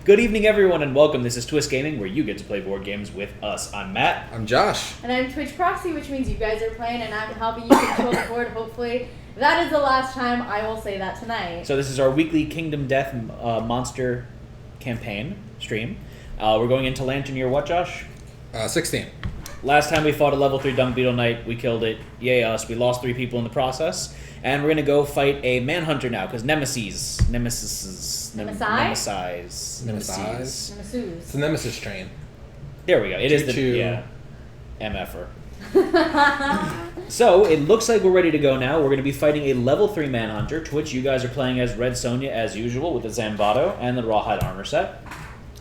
Good evening, everyone, and welcome. This is Twist Gaming, where you get to play board games with us. I'm Matt. I'm Josh. And I'm Twitch Proxy, which means you guys are playing, and I'm helping you control the board. Hopefully, that is the last time I will say that tonight. So this is our weekly Kingdom Death monster campaign stream. We're going into Lantern Year what, Josh? 16. Last time we fought a level 3 Dung Beetle Knight. We killed it. Yay us. We lost 3 people in the process. And we're going to go fight a Manhunter now, because Nemesis. Nemesis. It's the Nemesis train. There we go. It is Choo-choo. the MFer. So, it looks like we're ready to go now. We're going to be fighting a level 3 Manhunter, to which you guys are playing as Red Sonja as usual with the Zambato and the Rawhide armor set.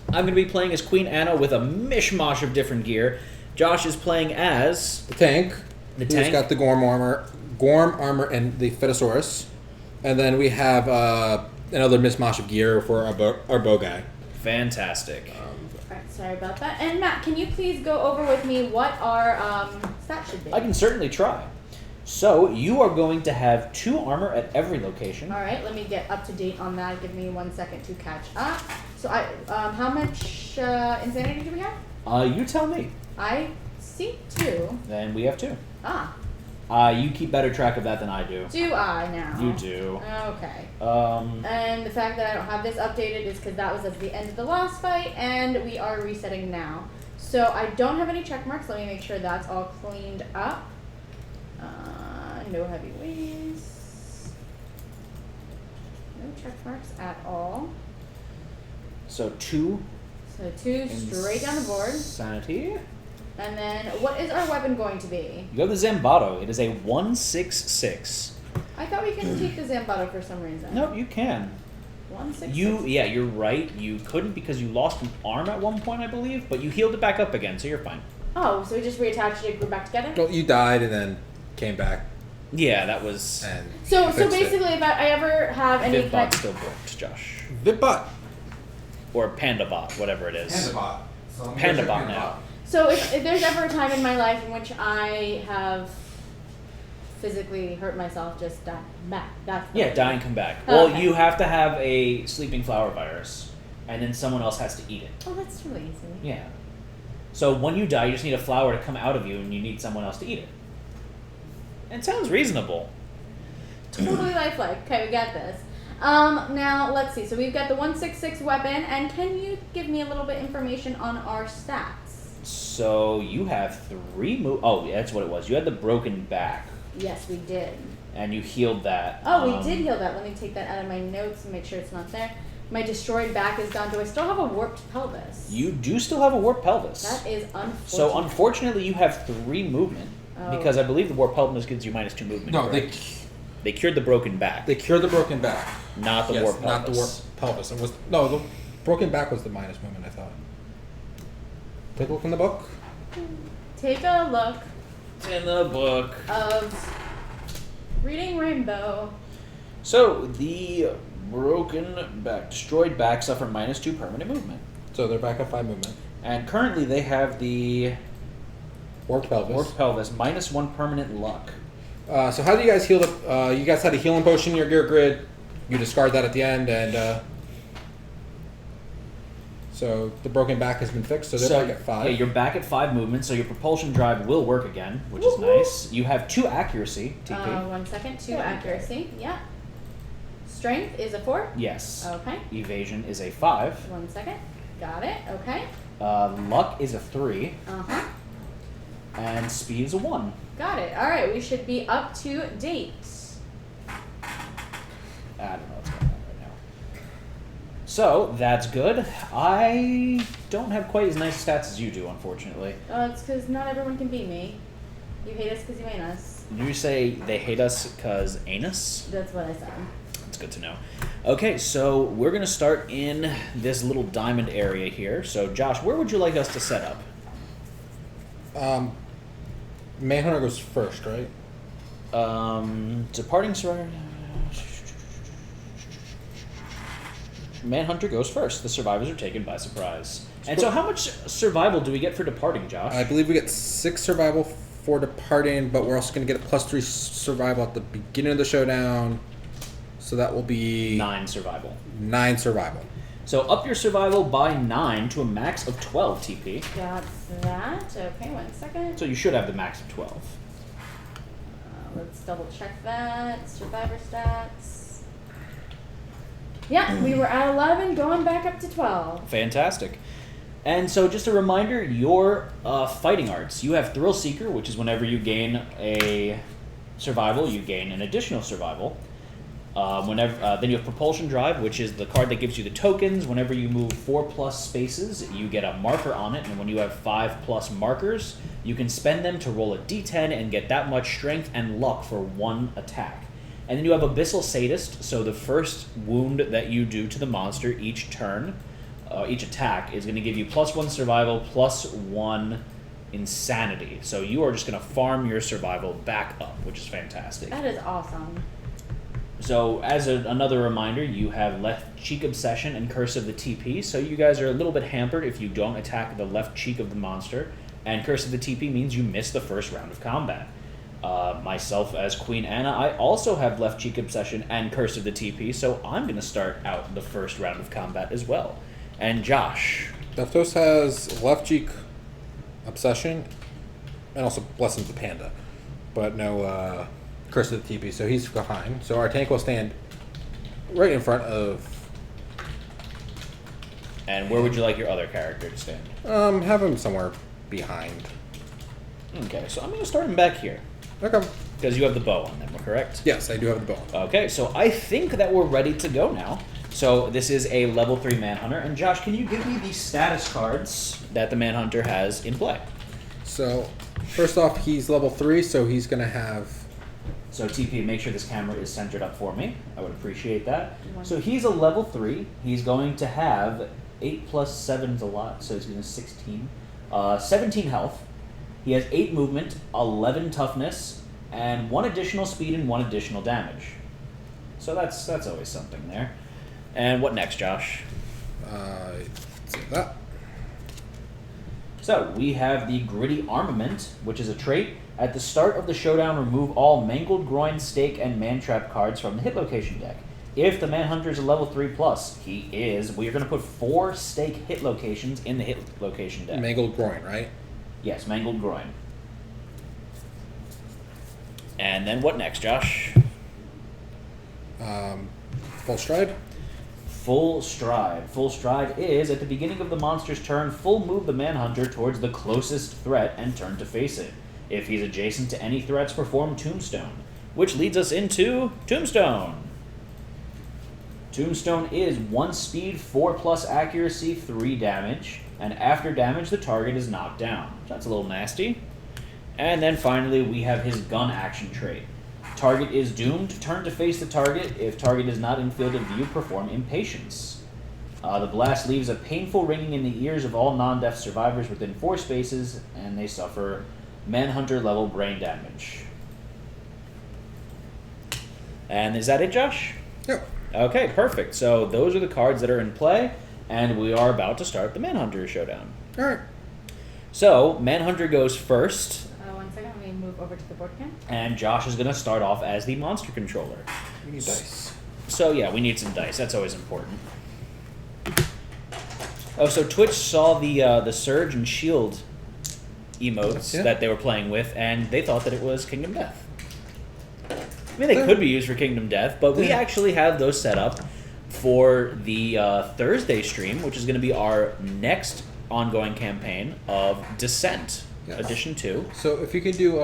I'm going to be playing as Queen Anna with a mishmash of different gear. Josh is playing as... The tank. The Who's tank. got the Gorm armor and the Fetosaurus. And then we have another mismatch of gear for our bow guy. Fantastic. Alright, sorry about that. And Matt, can you please go over with me what our stats should be? I can certainly try. So, you are going to have 2 armor at every location. Alright, let me get up to date on that. Give me 1 second to catch up. So, how much insanity do we have? You tell me. I see 2. Then we have 2. Ah. You keep better track of that than I do. Do I now? You do. Okay. And the fact that I don't have this updated is because that was at the end of the last fight, and we are resetting now. So I don't have any check marks. Let me make sure that's all cleaned up. No heavy weights. No check marks at all. So 2. So 2 straight down the board. Sanity. And then, what is our weapon going to be? You have the Zambato. It is a 166. I thought we couldn't take the Zambato for some reason. Nope, you can. 166. Yeah, you're right. You couldn't because you lost an arm at one point, I believe, but you healed it back up again, so you're fine. Oh, so we just reattached it, grew back together? Well, you died and then came back. Yeah, that was... And So basically, if I ever have any Vivbot still worked, Josh. Vipbot. Or PandaBot, whatever it is. Pandabot. PandaBot now. So if there's ever a time in my life in which I have physically hurt myself, just die back. That's the Yeah, die and come back. Oh, Well, okay. you have to have a sleeping flower virus, and then someone else has to eat it. Oh, that's really easy. Yeah. So when you die, you just need a flower to come out of you, and you need someone else to eat it. It sounds reasonable. Totally lifelike. Okay, we got this. Now let's see. So we've got the 166 weapon, and can you give me a little bit information on our stats? So you have 3 moves. Oh, yeah, that's what it was. You had the broken back, Yes, we did. and you healed that. Oh, we did heal that. Let me take that out of my notes and make sure it's not there. My destroyed back is gone. Do I still have a warped pelvis? You do still have a warped pelvis. That is unfortunate. So unfortunately, you have 3 movement because I believe the warped pelvis gives you -2 movement. No, they cured the broken back, they cured the broken back. not the Yes, warped pelvis. not the warped pelvis. It was the broken back was the minus movement, I thought. Take a look in the book. Take a look It's in the book. of Reading Rainbow. So the destroyed back suffer -2 permanent movement, So they're back at 5 movement. and currently they have the Warped pelvis. warped pelvis -1 permanent luck. So how do you guys heal you guys had a healing potion in your gear grid. You discard that at the end, and so the broken back has been fixed, so they're back at 5. Yeah, you're back at 5 movement, so your propulsion drive will work again, which is nice. You have 2 accuracy, TP. 1 second. 2 accuracy. Yeah. Strength is a 4. Yes. Okay. Evasion is a 5. 1 second. Got it. Okay. Luck is a 3. Uh-huh. And speed is a 1. Got it. All right. We should be up to date. I don't know what's going on right now. So, that's good. I don't have quite as nice stats as you do, unfortunately. It's because not everyone can beat me. You hate us because you ain't us. You say they hate us because anus? That's what I said. That's good to know. Okay, so we're going to start in this little diamond area here. So, Josh, where would you like us to set up? Manhunter goes first, right? Departing survivor. Manhunter goes first. The survivors are taken by surprise. And so how much survival do we get for departing, Josh? I believe we get 6 survival for departing, but we're also going to get a +3 survival at the beginning of the showdown. So that will be 9 survival. 9 survival. So up your survival by 9 to a max of 12 TP. Got that. Okay, 1 second. So you should have the max of 12. Let's double check that. Survivor stats. Yeah, we were at 11, going back up to 12. Fantastic. And so just a reminder, your fighting arts. You have Thrill Seeker, which is whenever you gain a survival, you gain an additional survival. Then you have Propulsion Drive, which is the card that gives you the tokens. Whenever you move 4+ spaces, you get a marker on it, and when you have 5+ markers, you can spend them to roll a d10 and get that much strength and luck for 1 attack. And then you have Abyssal Sadist, so the first wound that you do to the monster each turn, each attack, is going to give you +1 survival, +1 insanity. So you are just going to farm your survival back up, which is fantastic. That is awesome. So, as another reminder, you have Left Cheek Obsession and Curse of the TP, so you guys are a little bit hampered if you don't attack the left cheek of the monster, and Curse of the TP means you miss the first round of combat. Myself, as Queen Anna, I also have Left Cheek Obsession and Curse of the TP, so I'm going to start out the first round of combat as well. And Josh. Deftos has left cheek obsession and also Blessings the Panda, but no Curse of the TP, so he's behind. So our tank will stand right in front of. And where would you like your other character to stand? Have him somewhere behind. Okay, so I'm going to start him back here. Okay. Because you have the bow on them, correct? Yes, I do have the bow. Okay, so I think that we're ready to go now. So this is a level 3 Manhunter. And Josh, can you give me the status cards that the Manhunter has in play? So, first off, he's level 3, so he's going to have... So TP, make sure this camera is centered up for me. I would appreciate that. So he's a level 3. He's going to have 8 plus 7 is a lot, so he's going to 16. 17 health. He has 8 movement, 11 toughness, and 1 additional speed and 1 additional damage. So that's always something there. And what next, Josh? Say that. So we have the Gritty Armament, which is a trait. At the start of the showdown, remove all Mangled Groin, Stake, and Mantrap cards from the hit location deck. If the Manhunter is a level 3+, he is, we are going to put 4 stake hit locations in the hit location deck. Mangled Groin, right? Yes, Mangled Groin. And then what next, Josh? Full Stride? Full Stride. Full Stride is, at the beginning of the monster's turn, full move the Manhunter towards the closest threat and turn to face it. If he's adjacent to any threats, perform Tombstone. Which leads us into Tombstone. Tombstone is 1 speed, 4+ accuracy, 3 damage. And after damage, the target is knocked down. That's a little nasty. And then finally, we have his gun action trait. Target is doomed. Turn to face the target. If target is not in field of view, perform Impatience. The blast leaves a painful ringing in the ears of all non-deaf survivors within 4 spaces, and they suffer Manhunter-level brain damage. And is that it, Josh? Yep. Okay, perfect. So those are the cards that are in play, and we are about to start the Manhunter showdown. All right. So, Manhunter goes first. 1 second, let me move over to the board again. And Josh is going to start off as the monster controller. We need dice. So yeah, we need some dice. That's always important. Oh, so Twitch saw the Surge and Shield emotes that they were playing with, and they thought that it was Kingdom Death. I mean, they could be used for Kingdom Death, but we actually have those set up for the Thursday stream, which is going to be our next ongoing campaign of Descent. Yes. Edition 2. So if you can do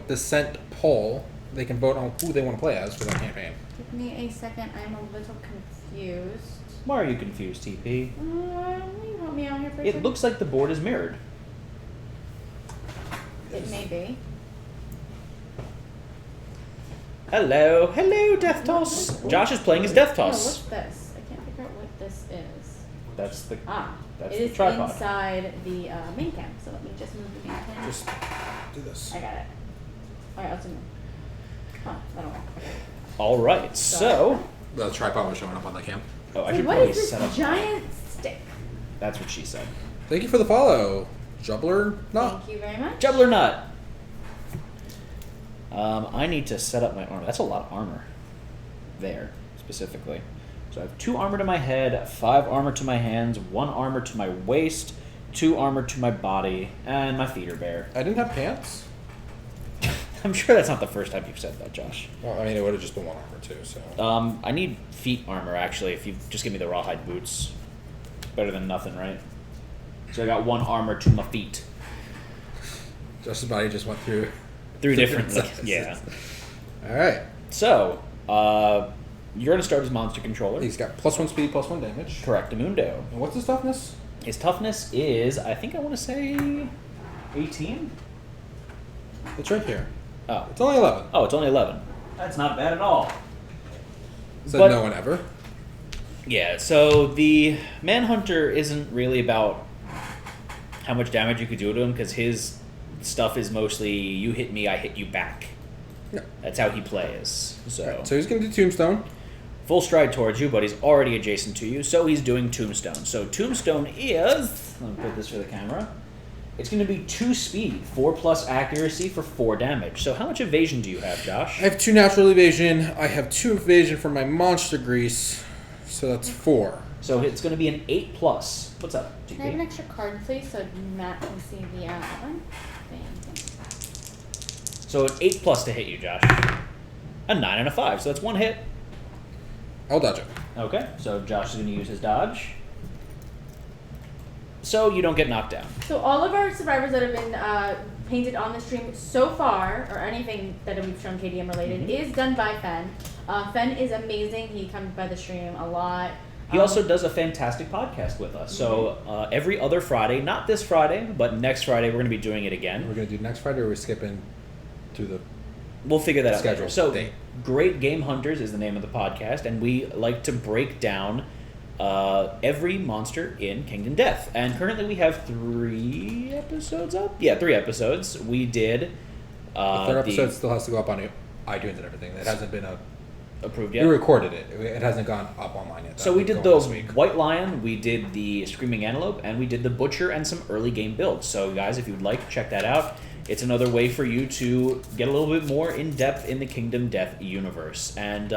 !Descent poll, they can vote on who they want to play as for that campaign. Give me a second, I'm a little confused. Why are you confused, TP? Will you help me out here for a It second? looks like the board is mirrored. It may be. Hello, Death Toss. Josh is playing as Death No, Toss. what's this? I can't figure out what this is. That's the It the is tripod. inside the main cam, so let me just move the main cam. Just do this. I got it. Alright, let's move. Huh, that'll work. Okay. All right, so The tripod was showing up on the cam. oh, I Hey, should what probably is this set up. giant stick? That's what she said. Thank you for the follow, Jubbler. Not. Thank you very much. Jubbler nut. I need to set up my armor. That's a lot of armor. There, specifically. So So I have 2 armor to my head, 5 armor to my hands, 1 armor to my waist, 2 armor to my body, and my feet are bare. I didn't have pants. I'm sure that's not the first time you've said that, Josh. Well, I mean, it would have just been 1 armor too. So. I need feet armor, actually, if you just give me the rawhide boots. Better than nothing, right? So I got 1 armor to my feet. Josh's body just went through 3 different sizes. yeah. All right. So, you're going to start as monster controller. He's got +1 speed, +1 damage. Correctamundo. And what's his toughness? His toughness is, I think I want to say 18? It's right here. Oh. It's only 11. Oh, it's only 11. That's not bad at all. Said But- no one ever. Yeah, so the Manhunter isn't really about how much damage you could do to him, because his stuff is mostly you hit me, I hit you back. Yeah. That's how he plays. So, Right, so he's going to do Tombstone. full stride towards you, but he's already adjacent to you, so he's doing Tombstone. So Tombstone is, let me put this for the camera, it's going to be 2 speed, 4+ accuracy for 4 damage. So how much evasion do you have, Josh? I have 2 natural evasion. I have 2 evasion for my monster grease. So that's 4. So it's going to be an 8+. What's up, GP? Can I have an extra card, please, so Matt can see the one? Thank you. So an 8+ to hit you, Josh. A 9 and a 5, so that's 1 hit. I'll dodge it. Okay, so Josh is going to use his dodge. So you don't get knocked down. So all of our survivors that have been painted on the stream so far, or anything that we've shown KDM related, is done by Fen. Fen is amazing. He comes by the stream a lot. He also does a fantastic podcast with us. So every other Friday, not this Friday, but next Friday, we're going to be doing it again. We're going to do next Friday, or we're skipping to the... We'll figure that out later. Schedule So, date. Great Game Hunters is the name of the podcast, and we like to break down every monster in Kingdom Death. And currently we have 3 episodes up? Yeah, 3 episodes. We did... the 3rd episode still has to go up on iTunes and everything. It hasn't been approved We yet. recorded it. It hasn't gone up online yet. So That'll we be did going the this week. White Lion, we did the Screaming Antelope, and we did the Butcher and some early game builds. So guys, if you'd like, check that out. It's another way for you to get a little bit more in depth in the Kingdom Death universe. And,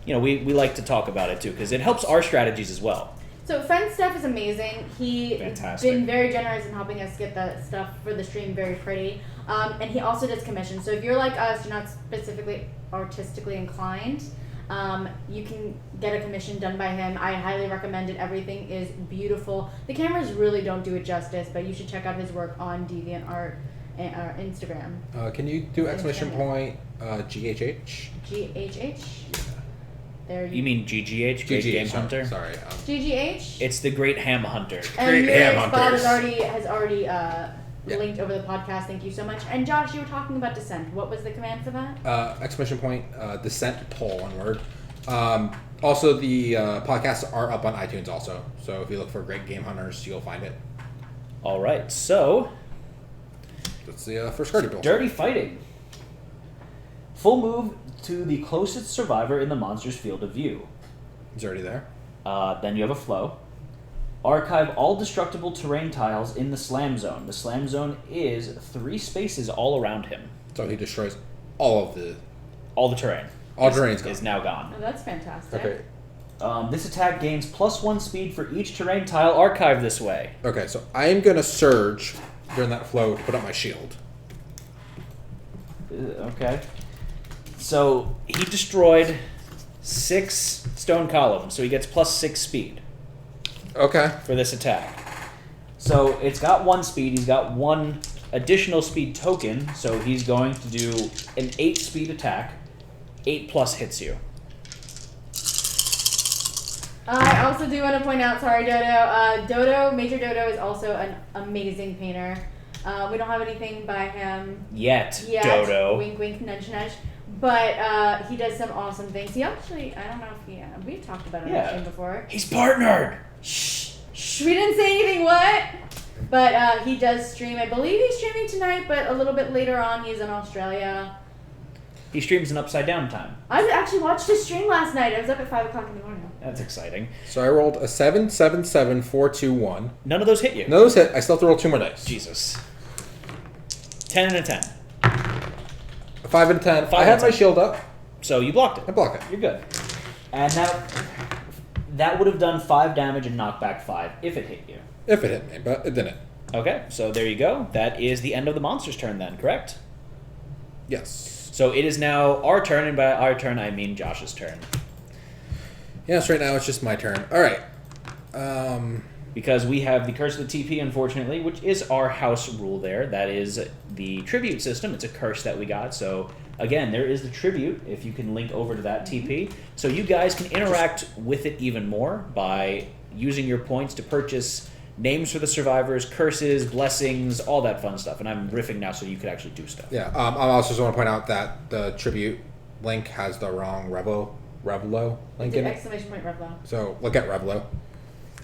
we like to talk about it too, because it helps our strategies as well. So Fen's stuff is amazing. He's Fantastic. been very generous in helping us get the stuff for the stream very pretty. And he also does commissions. So if you're like us, you're not specifically artistically inclined, you can get a commission done by him. I highly recommend it. Everything is beautiful. The cameras really don't do it justice, but you should check out his work on DeviantArt and Instagram. Can you do exclamation point GHH? GHH? There You mean GGH, Great Game Hunter? Sorry. GGH? It's the Great Ham Hunter. And Great your Ham spot Hunters. has already linked over the podcast. Thank you so much. And Josh, you were talking about Descent. What was the command for that? Exclamation point descent pull, one word. Also, the podcasts are up on iTunes also. So if you look for Great Game Hunters, you'll find it. All right, so That's the first card you built. Dirty Fighting. Full move to the closest survivor in the monster's field of view. He's already there. Then you have a flow. Archive all destructible terrain tiles in the slam zone. The slam zone is 3 spaces all around him. So he destroys all of the... All the terrain. All terrain's gone. Is now gone. Oh, that's fantastic. Okay. This attack gains +1 speed for each terrain tile archived this way. Okay, so I am going to surge during that flow to put up my shield. Okay. So he destroyed 6 stone columns, so he gets +6 speed Okay. for this attack. So it's got 1 speed, he's got 1 additional speed token, so he's going to do an 8 speed attack. 8+ hits you. I also do want to point out, sorry Dodo, Major Dodo is also an amazing painter. We don't have anything by him Yet, yet. Dodo. Wink, wink, nudge, nudge. But he does some awesome things. He actually, I don't know if we've talked about it on the stream before. He's partnered! Shh, we didn't say anything, what? But he does stream. I believe he's streaming tonight, but a little bit later on, he's in Australia. He streams in Upside Down time. I actually watched his stream last night. I was up at 5 o'clock in the morning. That's exciting. So I rolled a 7, 7, 7, 4, 2, 1. None of those hit you. No, those hit. I still have to roll 2 more dice. Jesus. 10 and a 10. A 5 and a 10. Five I had and my 10. shield up. So you blocked I it. block it. You're good. And now That would have done 5 damage and knocked back 5 if it hit you. If it hit me, but it didn't. Okay, so there you go. That is the end of the monster's turn then, correct? Yes. So it is now our turn, and by our turn I mean Josh's turn. Yes, right now it's just my turn. All right. Because we have the Curse of the TP, unfortunately, which is our house rule there. That is the tribute system. It's a curse that we got. So, again, there is the tribute, if you can link over to that TP. So you guys can interact with it even more by using your points to purchase names for the survivors, curses, blessings, all that fun stuff. And I'm riffing now so you could actually do stuff. Yeah, I also just want to point out that the tribute link has the wrong Revlo link in it. Exclamation point Revlo. So look at Revlo.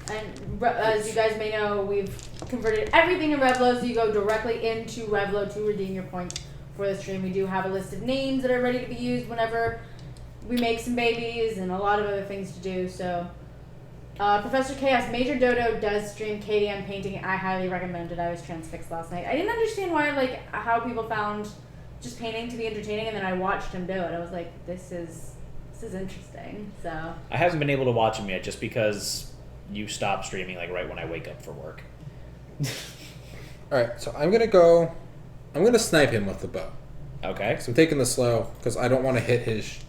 And as you guys may know, we've converted everything in Revlo, so you go directly into Revlo to redeem your points for the stream. We do have a list of names that are ready to be used whenever we make some babies and a lot of other things to do. So, Professor Chaos Major Dodo does stream KDM painting. I highly recommend it. I was transfixed last night. I didn't understand why, how people found just painting to be entertaining, and then I watched him do it. I was like, this is interesting. So I haven't been able to watch him yet just because you stop streaming right when I wake up for work. Alright, so I'm gonna snipe him with the bow. Okay. So I'm taking this slow because I don't want to hit his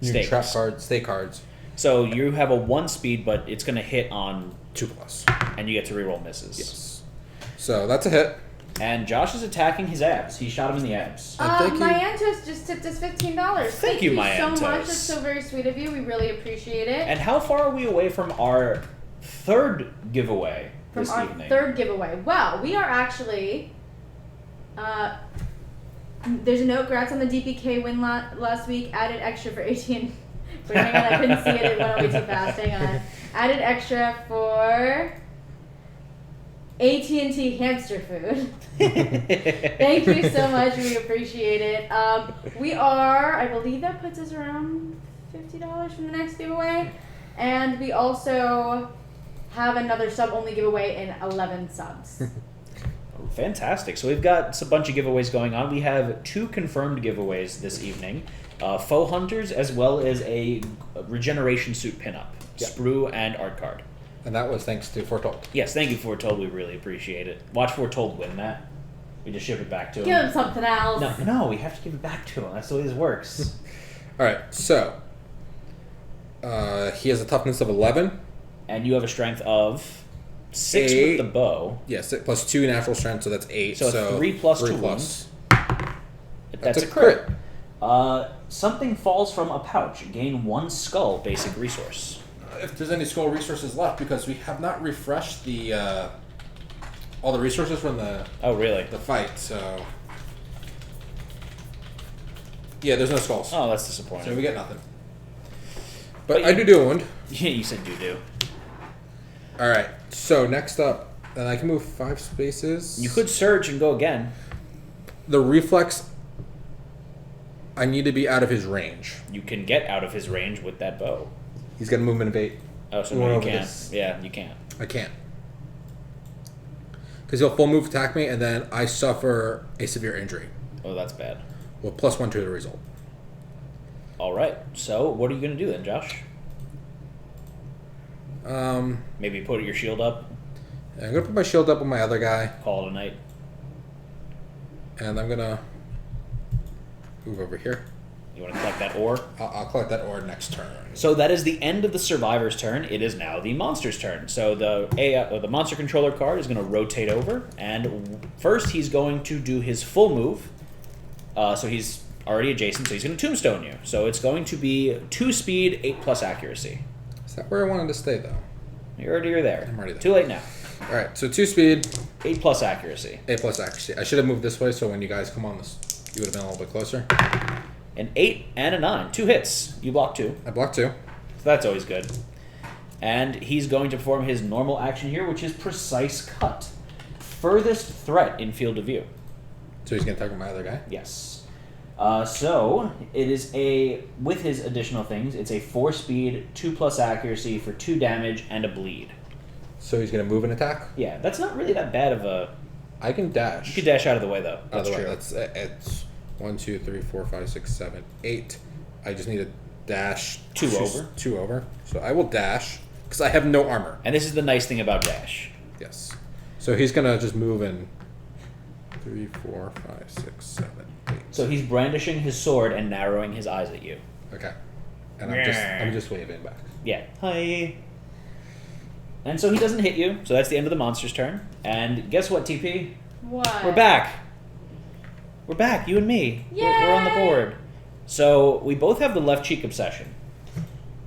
new trap stake cards. So you have a 1 speed, but it's going to hit on 2+. and you get to reroll misses. Yes. So that's a hit. And Josh is attacking his abs. He shot him in the abs. Myantos just tipped us $15. Thank you, Myantos. So much. That's so very sweet of you. We really appreciate it. And how far are we away from our 3rd giveaway this evening? From our 3rd giveaway. Well, we are actually... there's a note. Congrats on the DPK win last week. Added extra for AT&T. Hang on, I couldn't see it. It went away too fast. Hang on. Added extra for AT&T hamster food. Thank you so much. We appreciate it. We are, I believe that puts us around $50 from the next giveaway. And we also have another sub-only giveaway in 11 subs. Fantastic. So we've got a bunch of giveaways going on. We have 2 confirmed giveaways this evening. Faux Hunters, as well as a regeneration suit pinup. Yeah. Sprue and art card. And that was thanks to Foretold. Yes, thank you, Foretold. We really appreciate it. Watch Foretold win that. We just ship it back to him. Give him something else. No, we have to give it back to him. That's the way this works. Alright, so he has a toughness of 11. And you have a strength of 6 8. with the bow. Yes, plus 2 natural strength, so that's 8. So 3 plus 2 plus. That's a crit. Something falls from a pouch. Gain 1 skull basic resource. If there's any skull resources left, because we have not refreshed the all the resources from the the fight, so yeah, there's no skulls. Oh, that's disappointing. So we get nothing. But I do wound. Yeah, you said do. All right. So next up, then I can move 5 spaces. You could surge and go again. The reflex. I need to be out of his range. You can get out of his range with that bow. He's got a movement of 8. Oh, so no, you can't. Yeah, you can't. I can't. Because he'll full move attack me, and then I suffer a severe injury. Oh, that's bad. Well, +1 to the result. All right. So what are you going to do then, Josh? Maybe put your shield up. I'm going to put my shield up with my other guy. Call it a night. And I'm going to move over here. You want to collect that ore? I'll collect that ore next turn. So that is the end of the survivor's turn. It is now the monster's turn. So the monster controller card is going to rotate over, and first he's going to do his full move. So he's already adjacent, so he's going to tombstone you. So it's going to be 2 speed, 8+ accuracy. Is that where I wanted to stay, though? You're there. I'm already there. Too late now. All right, so 2 speed, 8+ accuracy. 8+ accuracy. I should have moved this way, so when you guys come on this, you would have been a little bit closer. An 8 and a 9. 2 hits. You block 2. I blocked 2. So that's always good. And he's going to perform his normal action here, which is Precise Cut. Furthest threat in field of view. So he's going to target my other guy? Yes. So it is with his additional things, it's a 4 speed, 2+ accuracy for 2 damage and a bleed. So he's going to move and attack? Yeah, that's not really that bad of a... I can dash. You could dash out of the way, though. Out of the way. True. It's 1, 2, 3, 4, 5, 6, 7, 8. I just need to dash 2 over. 2 over. So I will dash Because I have no armor. And this is the nice thing about dash. Yes. So he's going to just move in 3, 4, 5, 6, 7, 8. So he's brandishing his sword and narrowing his eyes at you. Okay. And I'm just waving back. Yeah. Hi. And so he doesn't hit you, so that's the end of the monster's turn. And guess what, TP? What? We're back. We're back, you and me. We're on the board. So we both have the left cheek obsession.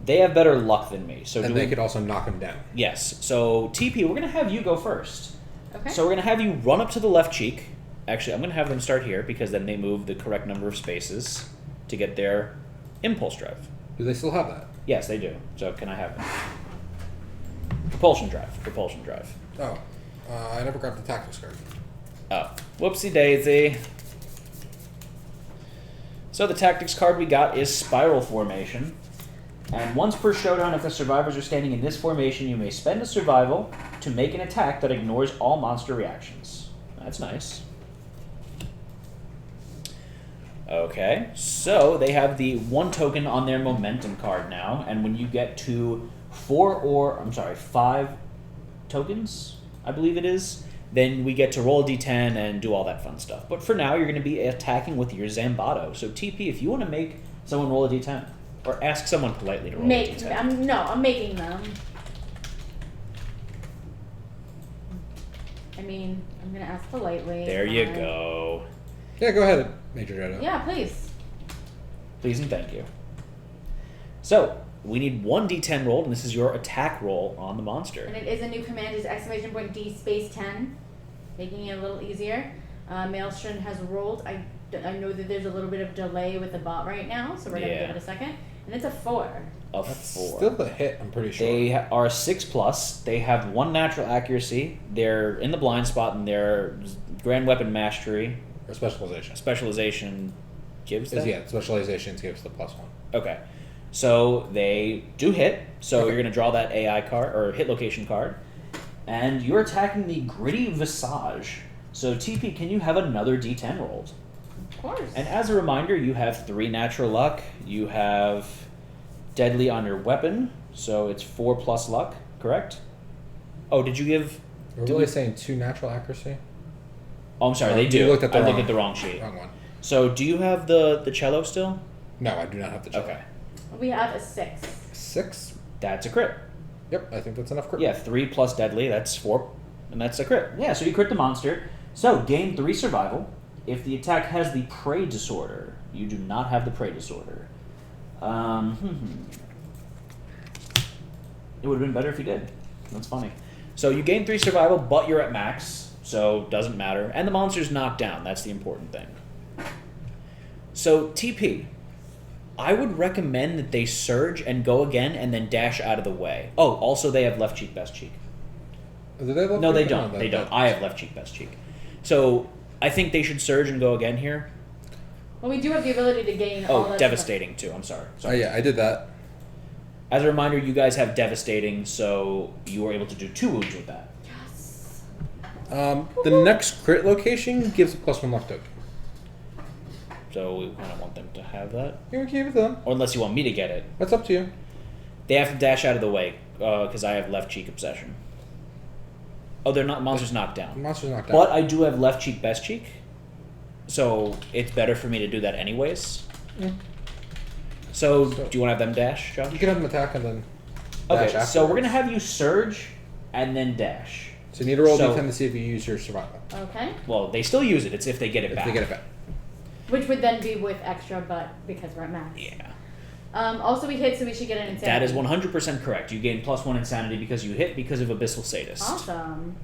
They have better luck than me. So And they could also knock him down. Yes. So TP, we're going to have you go first. Okay. So we're going to have you run up to the left cheek. Actually, I'm going to have them start here because then they move the correct number of spaces to get their impulse drive. Do they still have that? Yes, they do. So can I have it? Propulsion drive. Propulsion drive. Oh. I never grabbed the tactics card. Oh. Whoopsie daisy. So the tactics card we got is Spiral Formation. And once per showdown, if the survivors are standing in this formation, you may spend a survival to make an attack that ignores all monster reactions. That's nice. Okay, so they have the 1 token on their momentum card now, and when you get to 5 tokens, I believe it is, then we get to roll a d10 and do all that fun stuff. But for now, you're going to be attacking with your Zambato. So TP, if you want to make someone roll a d10, or ask someone politely to roll a d10. I'm making them. I mean, I'm going to ask politely. There you go. Yeah, go ahead, Major Jodo. Yeah, please. Please and thank you. So, we need 1 d10 rolled, and this is your attack roll on the monster. And it is a new command, is exclamation point D space 10, making it a little easier. Maelstrom has rolled. I know that there's a little bit of delay with the bot right now, so we're going to give it a second. And it's a 4. A That's 4. still a hit, I'm pretty sure. They are 6+. They have 1 natural accuracy. They're in the blind spot, and their grand weapon mastery. Or specialization. Specialization gives that? Yeah, specialization gives the +1. Okay. So they do hit. So you're going to draw that AI card, or hit location card. And you're attacking the Gritty Visage. So TP, can you have another d10 rolled? Of course. And as a reminder, you have 3 natural luck. You have deadly on your weapon, so it's 4+ luck, correct? Oh, did you give... We're really saying 2 natural accuracy? Oh, I'm sorry, they You do. looked at the I looked wrong- at the wrong sheet. Wrong one. So do you have the cello still? No, I do not have the cello. Okay. We have a 6. 6? That's a crit. Yep, I think that's enough crit. Yeah, 3 plus deadly, that's 4. And that's a crit. Yeah, so you crit the monster. So, gain 3 survival. If the attack has the prey disorder, you do not have the prey disorder. It would have been better if you did. That's funny. So you gain 3 survival, but you're at max, so doesn't matter. And the monster's knocked down. That's the important thing. So TP, I would recommend that they surge and go again and then dash out of the way. Oh, also they have left cheek, best cheek. Do they have left No, they cheek? don't. They don't. I have left cheek, best cheek. So I think they should surge and go again here. Well, we do have the ability to gain all Oh, that devastating too. I'm sorry. Oh, yeah, I did that. As a reminder, you guys have devastating, so you were able to do 2 wounds with that. Yes. The next crit location gives a +1 luck token. So we kind of want them to have that, You can keep it then. or unless you want me to get it, That's up to you. they have to dash out of the way because I have left cheek obsession. Oh, they're not. Monster's knocked The down. monster's knocked out. But I do have left cheek, best cheek, so it's better for me to do that anyways. Mm. So do you want to have them dash, Josh? You can have them attack and then Okay, dash so we're afterwards. gonna have you surge and then dash. So you need to roll So- d10 to see if you use your survival. Okay. Well, they still use it. It's if they get it If back. they get it back. Which would then be with extra, but because we're at max. Yeah. Also, we hit, so we should get an insanity. That is 100% correct. You gain +1 insanity because you hit because of Abyssal Sadist. Awesome.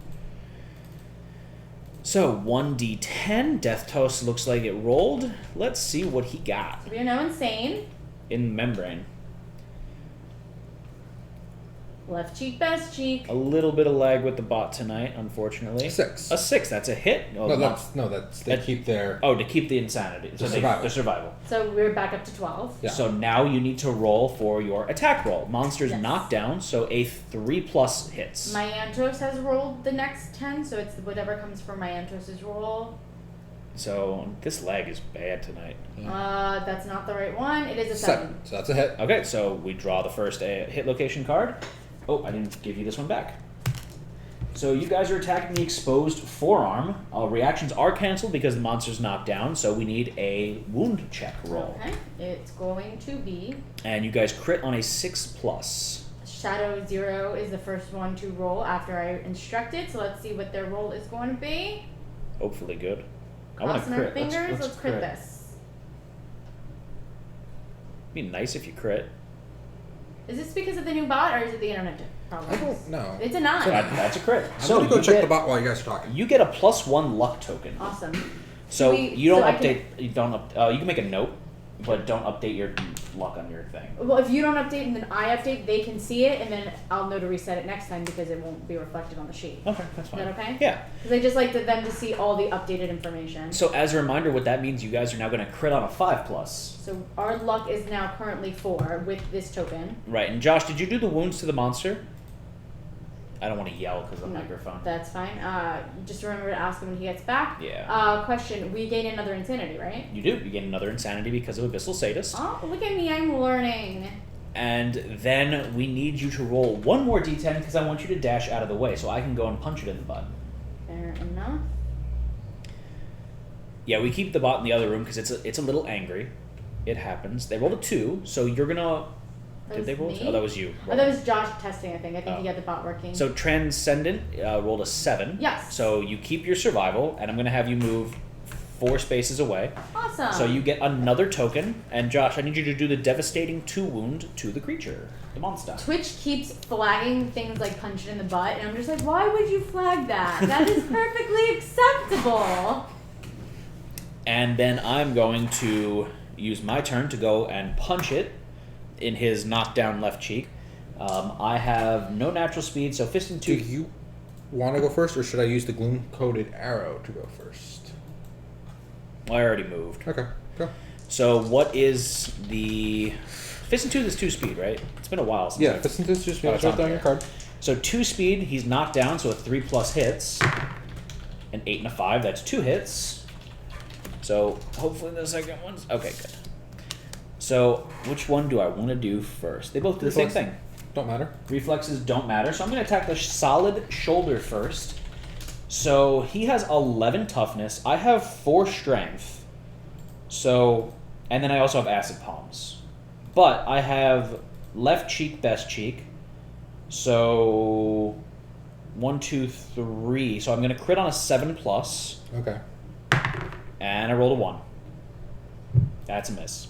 So 1d10. Death Toast looks like it rolled. Let's see what he got So we are now insane. in membrane. Left cheek, best cheek. A little bit of lag with the bot tonight, unfortunately. 6. A 6. That's a hit. Oh, No, the that's they that- keep their. oh, to keep the insanity. So The survival. The survival. So we're back up to 12. Yeah. So now you need to roll for your attack roll. Monster's Yes. knocked down, so a 3+ hits. Myantos has rolled the next 10, so it's whatever comes from Myantos' roll. So this lag is bad tonight. That's not the right one. It is a 7. 7. So that's a hit. Okay, so we draw the first hit location card, Oh, I didn't give you this one back. So you guys are attacking the exposed forearm. Reactions are canceled because the monster's knocked down, so we need a wound check roll. Okay, it's going to be... And you guys crit on a 6+. Shadow 0 is the first one to roll after I instruct it, so let's see what their roll is going to be. Hopefully good. I want to Crossing our crit. fingers, let's crit this. It'd be nice if you crit. Is this because of the new bot, or is it the internet problems? I don't know. It's a 9. That's a crit. I'm gonna go check the bot while you guys are talking. You get a +1 luck token. Awesome. So you don't so I update. You can make a note, but don't update your luck on your thing. Well, if you don't update and then I update, they can see it, and then I'll know to reset it next time because it won't be reflected on the sheet. Okay, that's fine. Is that okay? Yeah. Because I just like them to see all the updated information. So as a reminder, what that means, you guys are now going to crit on a 5+. So our luck is now currently 4 with this token. Right. And Josh, did you do the wounds to the monster? I don't want to yell because of the microphone. That's fine. Just remember to ask him when he gets back. Yeah. Question. We gain another insanity, right? You do. You gain another insanity because of Abyssal Sadist. Oh, look at me. I'm learning. And then we need you to roll one more d10 because I want you to dash out of the way so I can go and punch it in the butt. Fair enough. Yeah, we keep the bot in the other room because it's a little angry. It happens. They rolled a 2, so you're going to... Did they roll? Me? Oh, that was you. Oh, that was Josh testing, I think. I think Oh. he got the bot working. So Transcendent rolled a 7. Yes. So you keep your survival, and I'm going to have you move 4 spaces away. Awesome. So you get another token, and Josh, I need you to do the devastating 2 wound to the creature, the monster. Twitch keeps flagging things like punch it in the butt, and I'm just like, why would you flag that? That is perfectly acceptable. And then I'm going to use my turn to go and punch it in his knockdown left cheek. I have no natural speed, so fist and Do tooth. you want to go first, or should I use the gloom-coated arrow to go first? Well, I already moved. Okay, go. So what is the... Fist and tooth is 2 speed, right? It's been a while since. Yeah, fist and tooth, just it's write on down there. your card. So 2 speed, he's knocked down, so a 3+ hits. An 8 and a 5, that's 2 hits. So hopefully the second one's... Okay, good. So which one do I want to do first? They both do the same thing. Don't matter. Reflexes don't matter, so I'm going to attack the solid shoulder first. So he has 11 toughness. I have 4 strength. So, and then I also have acid palms. But I have left cheek, best cheek. So 1, 2, 3. So I'm going to crit on a 7+. Okay. And I rolled a 1. That's a miss.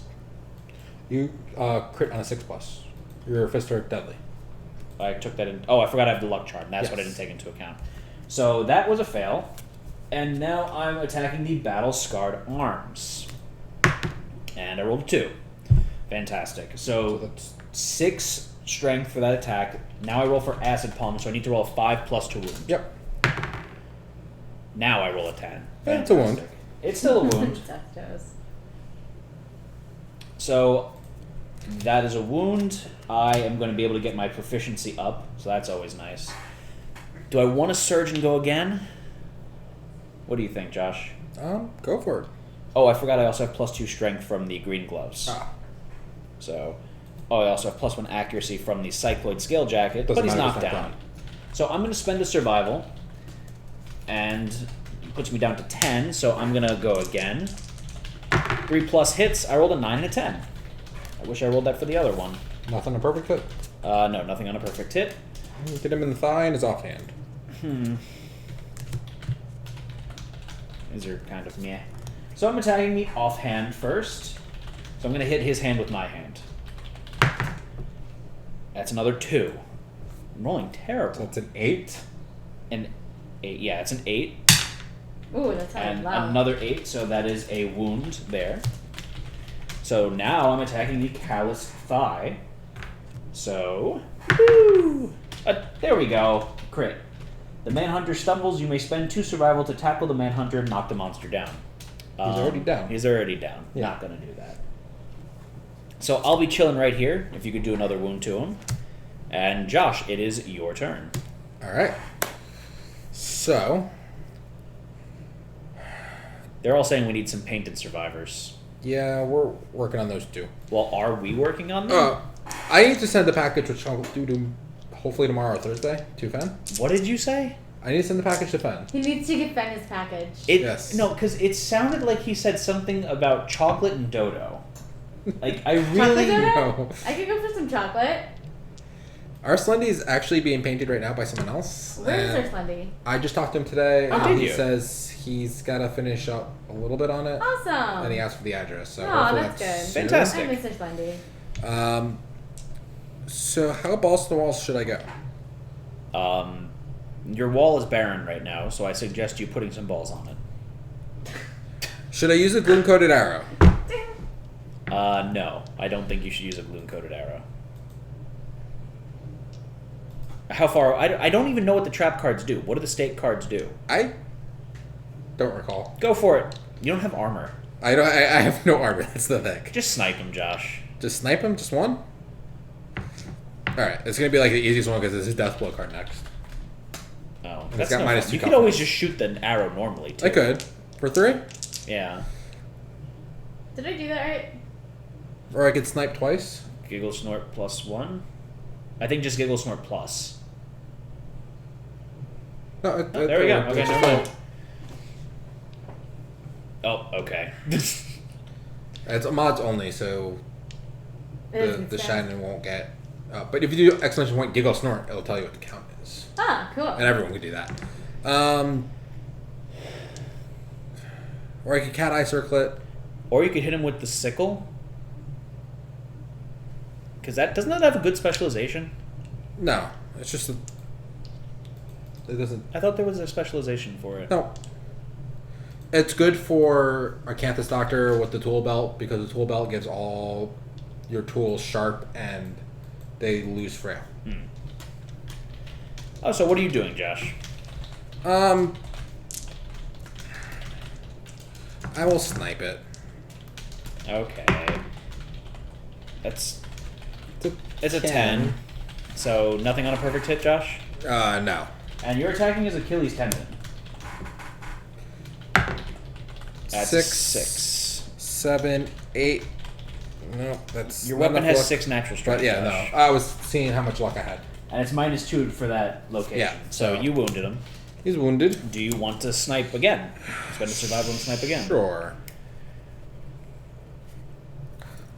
You crit on a 6+. Your fists are deadly. I took that in. Oh, I forgot I have the luck chart. That's what I didn't take into account. So that was a fail. And now I'm attacking the battle-scarred arms. And I rolled a 2. Fantastic. So So that's 6 strength for that attack. Now I roll for acid palm, so I need to roll a 5+ to wound. yep. Now I roll a 10. It's a wound. Fantastic. It's still a wound. Death toes. So that is a wound. I am going to be able to get my proficiency up, so that's always nice. Do I want to surge and go again? What do you think, Josh? Go for it. Oh, I forgot I also have +2 strength from the green gloves. Ah, So, I also have +1 accuracy from the cycloid scale jacket, Doesn't but he's matter, knocked he's knocked down. So I'm going to spend a survival, and it puts me down to 10, so I'm going to go again. 3+ hits, I rolled a 9 and a 10. I wish I rolled that for the other one. nothing a perfect hit. No, nothing on a perfect hit. Get him in the thigh and his offhand. These are kind of meh. So I'm attacking the offhand first. So I'm going to hit his hand with my hand. That's another 2. I'm rolling terrible. So that's an 8. An 8, yeah, it's an 8. Ooh, that sounded And loud. another 8, so that is a wound there. So now I'm attacking the calloused thigh. So, woo! There we go. Crit. The Manhunter stumbles. You may spend 2 survival to tackle the Manhunter and knock the monster down. He's already down. He's already down. Yeah. Not going to do that. So I'll be chilling right here if you could do another wound to him. And Josh, it is your turn. All right. So, They're all saying we need some painted survivors. yeah, we're working on those too. Well, are we working on them? I need to send the package, which I'll do hopefully tomorrow or Thursday to Fen. What did you say? I need to send the package to Fen. He needs to give Ben his package. Yes. No, because it sounded like he said something about chocolate and dodo. Like, I Chocolate really... dodo? No. I could go for some chocolate. Our Slendy is actually being painted right now by someone else. Where is and our Slendy? I just talked to him today, Oh, and did he you? says he's got to finish up a little bit on it. Awesome. And he asked for the address. So Aw, hopefully that's good. soon. Fantastic. I miss our Slendy. So how balls to the walls should I go? Your wall is barren right now, so I suggest you putting some balls on it. Should I use a gloom-coated arrow? No. I don't think you should use a gloom-coated arrow. How far... I don't even know what the trap cards do. What do the stake cards do? I don't recall. Go for it. You don't have armor. I don't. I have no armor. That's the thing. Just snipe him, Josh. Just snipe him. Just one. All right. It's gonna be like the easiest one because it's his death blow card next. Oh, it's that's got no minus fun. 2 You could combo. always just shoot the arrow normally, too. I could for 3, Yeah. Did I do that right? or I could snipe twice. Giggle Snort +1. I think just Giggle Snort plus. No, Oh, there we go. Okay, never mind. Oh, okay. It's a mods only, so It is the insane. shining won't get. But if you do exclamation point giggle snort, it'll tell you what the count is, Ah, cool. and everyone can do that. Or I could cat eye circlet. Or you could hit him with the sickle. Because doesn't that have a good specialization? No, it's just it doesn't. I thought there was a specialization for it. No. It's good for a Canthus Doctor with the tool belt because the tool belt gives all your tools sharp and they lose frail. Oh, so what are you doing, Josh? I will snipe it. Okay. It's a 10. 10. So nothing on a perfect hit, Josh? No. And you're attacking his Achilles tendon. That's 6. 7, 8. No, that's Your not weapon enough has luck. 6 natural strength. But yeah, Josh. no. I was seeing how much luck I had. And it's -2 for that location. Yeah, So so- you wounded him. He's wounded. Do you want to snipe again? Spend a survival and snipe again. Sure.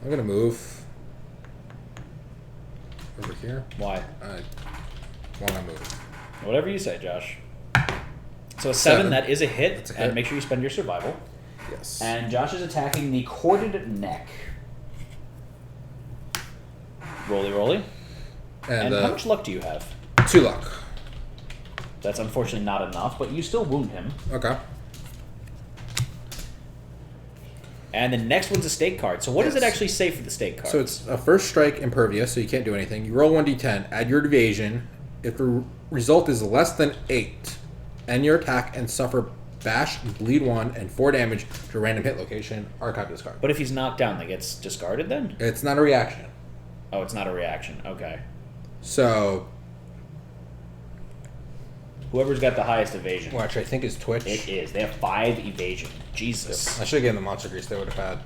I'm gonna move over here. Why? I wanna move. Whatever you say, Josh. So a 7, 7. that is a hit. That's a And hit. make sure you spend your survival. Yes. And Josh is attacking the corded neck. Rolly. And how much luck do you have? 2 luck. That's unfortunately not enough, but you still wound him. Okay. And the next one's a stake card. So what does it Yes. actually say for the stake card? So it's a first strike impervious, so you can't do anything. You roll 1d10, add your evasion. If the result is less than 8, end your attack and suffer bash, bleed 1, and 4 damage to a random hit location. Archive this card. But if he's knocked down, that gets discarded then? It's not a reaction. Oh, it's not a reaction. Okay. So, Whoever's got the highest evasion. which I think is Twitch. It is. They have 5 evasion. Jesus. I should have given them Monster Grease. They would have had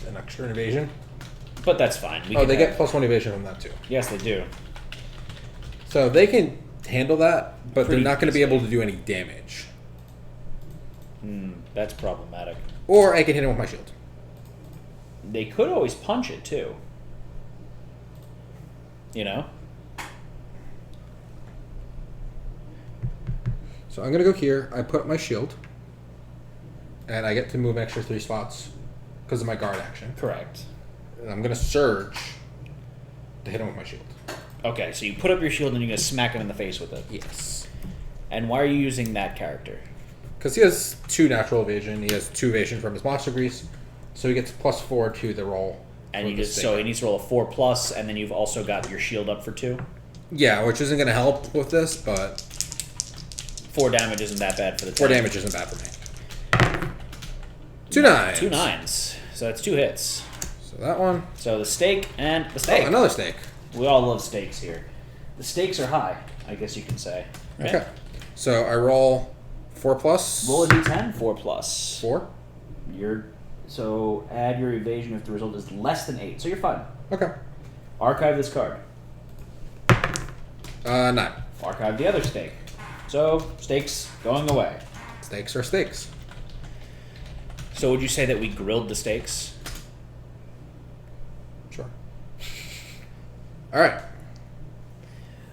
an extra evasion. But that's fine. We Oh, can they have- get +1 evasion from that too. Yes, they do. So they can handle that, but Pretty they're not going to be easily. able to do any damage. That's problematic. Or I can hit him with my shield. They could always punch it too. You know? So I'm going to go here. I put my shield. And I get to move an extra 3 spots because of my guard action. Correct. And I'm going to surge to hit him with my shield. Okay, so you put up your shield and you're going to smack him in the face with it. Yes. And why are you using that character? Because he has 2 natural evasion. He has 2 evasion from his Monster Grease. So he gets +4 to the roll. And for you the just stake. so he needs to roll a 4+, and then you've also got your shield up for 2. Yeah, which isn't going to help with this, but 4 damage isn't that bad for the 4 tank. damage isn't bad for me. 2 9s. 2 9s. So that's 2 hits. So that one. So the stake and the stake. Oh, another stake. We all love stakes here. The stakes are high, I guess you can say. Right? Okay. So I roll 4 plus. Roll a d10, 4+. 4. So add your evasion if the result is less than 8. So you're fine. Okay. Archive this card. 9. Archive the other stake. So, stakes going away. Steaks are steaks. So would you say that we grilled the steaks? Sure. All right.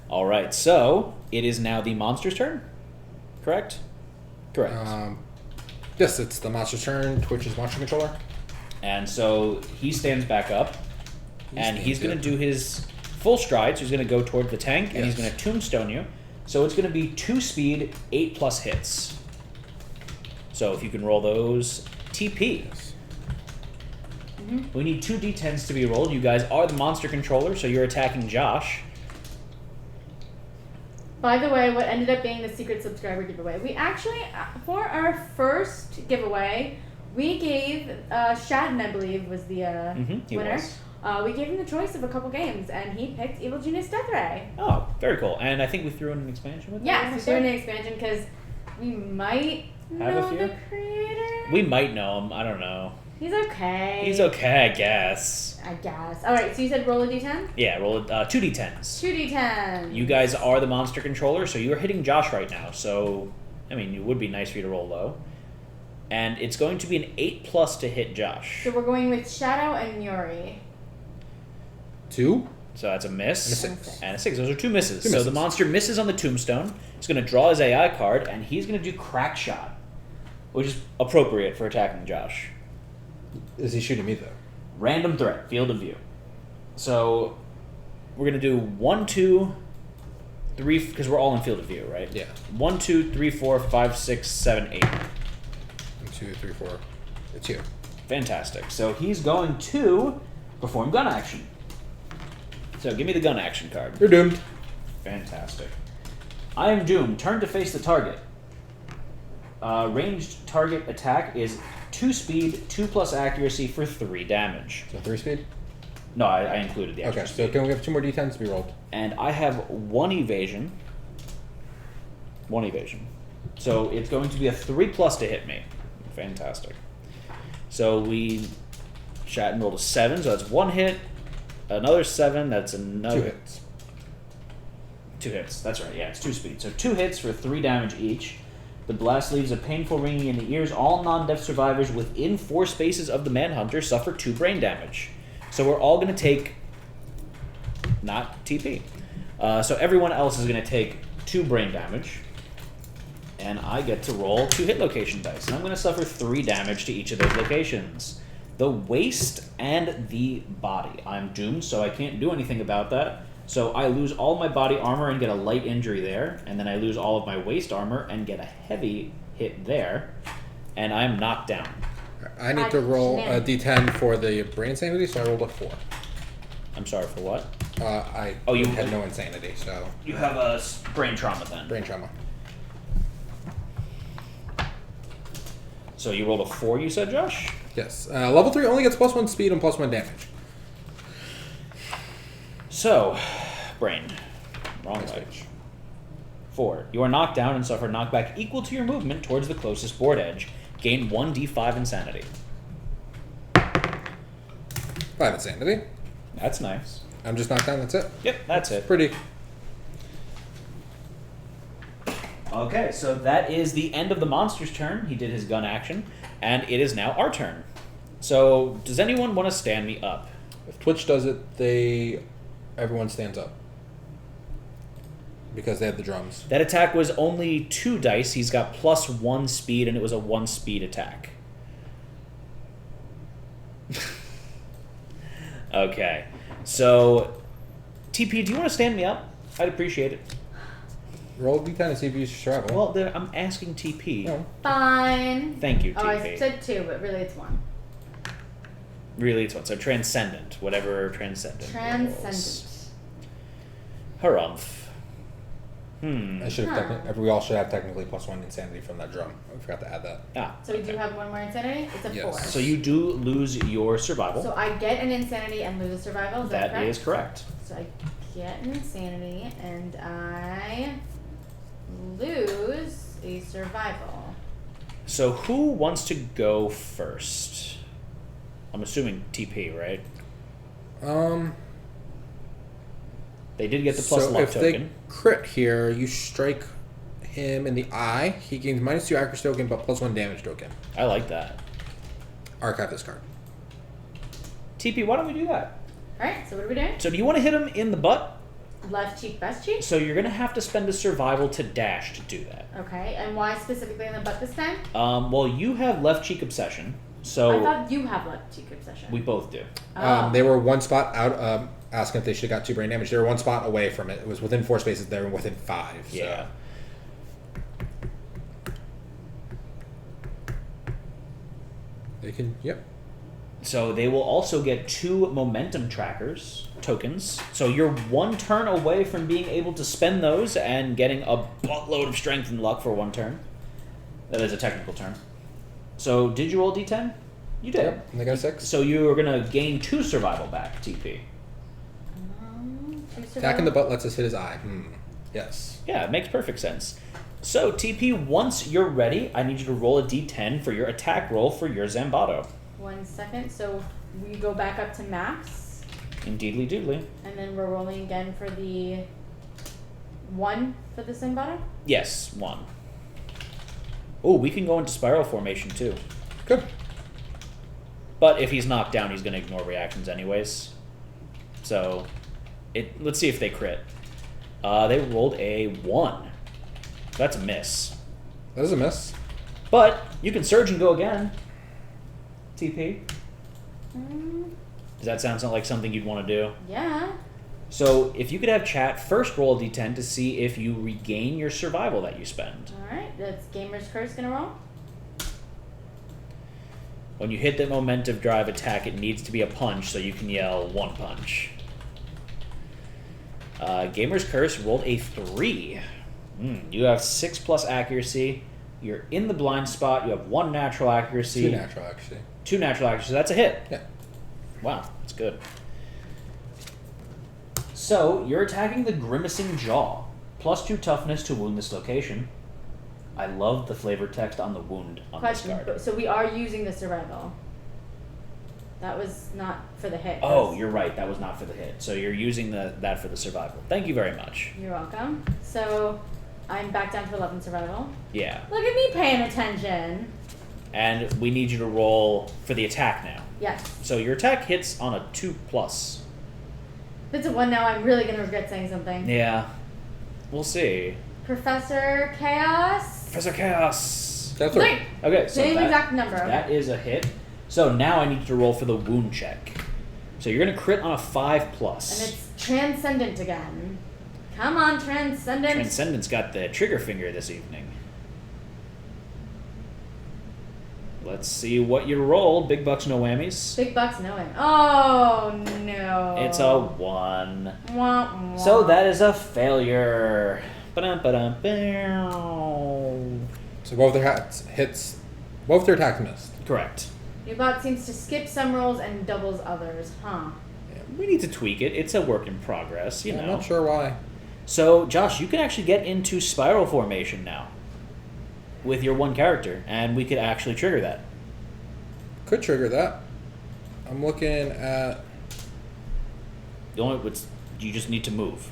All right, so it is now the monster's turn, correct? Correct. Yes, it's the monster's turn. Twitch's monster controller. And so he stands back up, and he's going to do his full stride. So he's going to go toward the tank, and he's going to tombstone you. So it's going to be 2 speed, 8+ hits. So if you can roll those, TP. We need 2 d10s to be rolled. You guys are the monster controller, so you're attacking Josh. By the way, what ended up being the secret subscriber giveaway, we actually, for our first giveaway, we gave Shadden, I believe, was the winner. We gave him the choice of a couple games, and he picked Evil Genius Death Ray. Oh, very cool. And I think we threw in an expansion with that. Yes, we threw in an expansion because we might know the creator. We might know him. I don't know. He's okay. He's okay, I guess. All right, so you said roll a d10? Yeah, roll 2 d10s. 2 d10s. You guys are the monster controller, so you're hitting Josh right now. So, I mean, it would be nice for you to roll low. And it's going to be an 8+ to hit Josh. So we're going with Shadow and Yuri. 2. So that's a miss. And a 6. And a 6. Those are 2 misses. Two So misses. the monster misses on the tombstone. He's going to draw his AI card, and he's going to do Crack Shot, which is appropriate for attacking Josh. Is he shooting me, though? Random threat, field of view. So we're going to do 1, 2, 3, because we're all in field of view, right? Yeah. 1, 2, 3, 4, 5, 6, 7, 8. 1, 2, 3, 4. It's you. Fantastic. So he's going to perform gun action. So give me the gun action card. You're doomed. Fantastic. I am doomed. Turn to face the target. Ranged target attack is 2 speed, 2+ accuracy for 3 damage. So 3 speed? No, I included the extra Okay, so speed. can we have 2 more d10s to be rolled? And I have 1 evasion. 1 evasion. So it's going to be a 3+ to hit me. Fantastic. So we shot and rolled a 7, so that's 1 hit. Another 7, that's another... 2 hits. 2 hits, that's right, yeah, it's 2 speed. So 2 hits for 3 damage each. The blast leaves a painful ringing in the ears. All non-death survivors within 4 spaces of the Manhunter suffer 2 brain damage. So we're all going to take... not TP. So everyone else is going to take 2 brain damage. And I get to roll 2 hit location dice. And I'm going to suffer 3 damage to each of those locations. The waist and the body. I'm doomed, so I can't do anything about that. So I lose all my body armor and get a light injury there. And then I lose all of my waist armor and get a heavy hit there. And I'm knocked down. I need to roll a d10 for the brain sanity, so I rolled a 4. I'm sorry, for what? You had no insanity, so... You have a brain trauma then. Brain trauma. So you rolled a 4, you said, Josh? Yes. Level 3 only gets +1 speed and +1 damage. So, brain. Wrong Next way. page. 4. You are knocked down and suffer knockback equal to your movement towards the closest board edge. Gain 1d5 insanity. 5 insanity. That's nice. I'm just knocked down, that's it. Yep, that's it. Pretty. Okay, so that is the end of the monster's turn. He did his gun action, and it is now our turn. So, does anyone want to stand me up? If Twitch does it, everyone stands up. Because they have the drums. That attack was only 2 dice. He's got +1 speed, and it was a 1 speed attack. Okay. So, TP, do you want to stand me up? I'd appreciate it. Roll d10 and see if you survival. Well, I'm asking TP. No. Fine. Thank you, TP. Oh, I said 2, but really it's 1. Really, it's what? So transcendent. Whatever transcendent. Transcendent. Harumph. I should have we all should have technically +1 insanity from that drum. I forgot to add that. Ah. So we do have 1 more insanity? It's a Yes. 4. So you do lose your survival. So I get an insanity and lose a survival, is that correct? That is correct. So I get an insanity and I lose a survival. So who wants to go first? I'm assuming TP, right? They did get the plus so luck if token. they crit here, you strike him in the eye. He gains -2 accuracy token, but +1 damage token. I like that. Archive this card. TP, why don't we do that? Alright, so what are we doing? So do you want to hit him in the butt? Left cheek, best cheek? So you're going to have to spend a survival to dash to do that. Okay, and why specifically in the butt this time? Well, you have left cheek obsession, so I thought you have left cheek obsession. we both do. Oh. They were one spot out, asking if they should have got 2 brain damage. They were one spot away from it. It was within 4 spaces. They were within 5. So. Yeah. They can, yep. So they will also get 2 momentum trackers tokens. So you're 1 turn away from being able to spend those and getting a buttload of strength and luck for 1 turn. That is a technical term. So did you roll D10? You did. Yep, and they got a 6. So you are going to gain 2 survival back, TP. Attack in the butt lets us hit his eye. Yes. Yeah, it makes perfect sense. So, TP, once you're ready, I need you to roll a d10 for your attack roll for your Zambato. 1 second, so we go back up to max, Indeedly doodly. and then we're rolling again for the 1 for the Simbato? Yes, 1. Oh, we can go into spiral formation too. Good. But if he's knocked down, he's going to ignore reactions anyways. So, let's see if they crit. They rolled a 1. That's a miss. That is a miss. But you can surge and go again. TP. Does that sound like something you'd want to do? Yeah. So if you could have chat first roll a d10 to see if you regain your survival that you spend. Alright, that's Gamer's Curse gonna roll. When you hit the momentum drive attack, it needs to be a punch, so you can yell 1 punch. Gamer's Curse rolled a 3. You have 6+ accuracy. You're in the blind spot. You have 1 natural accuracy. 2 natural accuracy. 2 natural accuracy. That's a hit. Yeah. Wow, that's good. So, you're attacking the Grimacing Jaw. +2 toughness to wound this location. I love the flavor text on the wound on Question, this card. so we are using the survival. That was not for the hit. Oh, you're right. That was not for the hit. So you're using that for the survival. Thank you very much. You're welcome. So, I'm back down to 11 survival. Yeah. Look at me paying attention. And we need you to roll for the attack now. Yes. So your attack hits on a 2+. If it's a 1 now, I'm really gonna regret saying something. Yeah. We'll see. Professor Chaos. Professor Chaos. That's Wait. right. Okay, so Same exact number. Okay. that is a hit. So now I need you to roll for the wound check. So you're going to crit on a 5+. And it's Transcendent again. Come on, Transcendent. Transcendent's got the trigger finger this evening. Let's see what you roll. Big bucks, no whammies. Big bucks, no win. Oh, no. It's a 1. Wah, wah. So that is a failure. Ba-dum-ba-dum-bow. So both their attacks missed. Correct. Your bot seems to skip some rolls and doubles others, huh? We need to tweak it. It's a work in progress, you know. I'm not sure why. So, Josh, you can actually get into spiral formation now with your 1 character, and we could actually trigger that. Could trigger that. I'm looking at... The only you just need to move.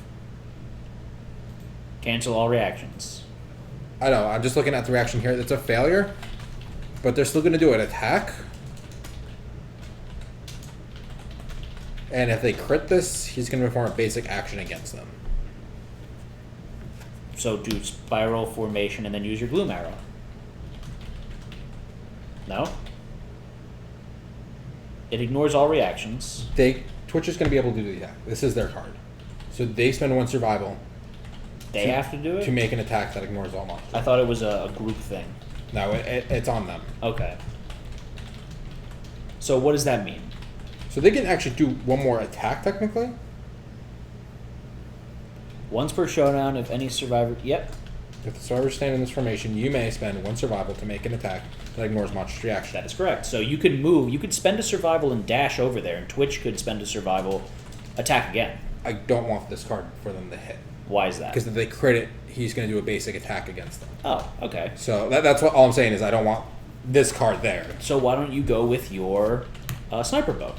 Cancel all reactions. I know, I'm just looking at the reaction here. It's a failure, but they're still going to do an attack. And if they crit this, he's going to perform a basic action against them. So do spiral formation and then use your gloom arrow. No? It ignores all reactions. Twitch is going to be able to do the attack. This is their card. So they spend 1 survival They have to do it? to make an attack that ignores all monsters. I thought it was a group thing. No, it's on them. Okay. So what does that mean? So they can actually do 1 more attack, technically. Once per showdown, if any survivor... Yep. If the survivors stand in this formation, you may spend 1 survival to make an attack that ignores monster's reaction. That is correct. So you could move. You could spend a survival and dash over there, and Twitch could spend a survival, attack again. I don't want this card for them to hit. Why is that? Because if they crit it, he's going to do a basic attack against them. Oh, okay. So that's what all I'm saying is I don't want this card there. So why don't you go with your sniper bow?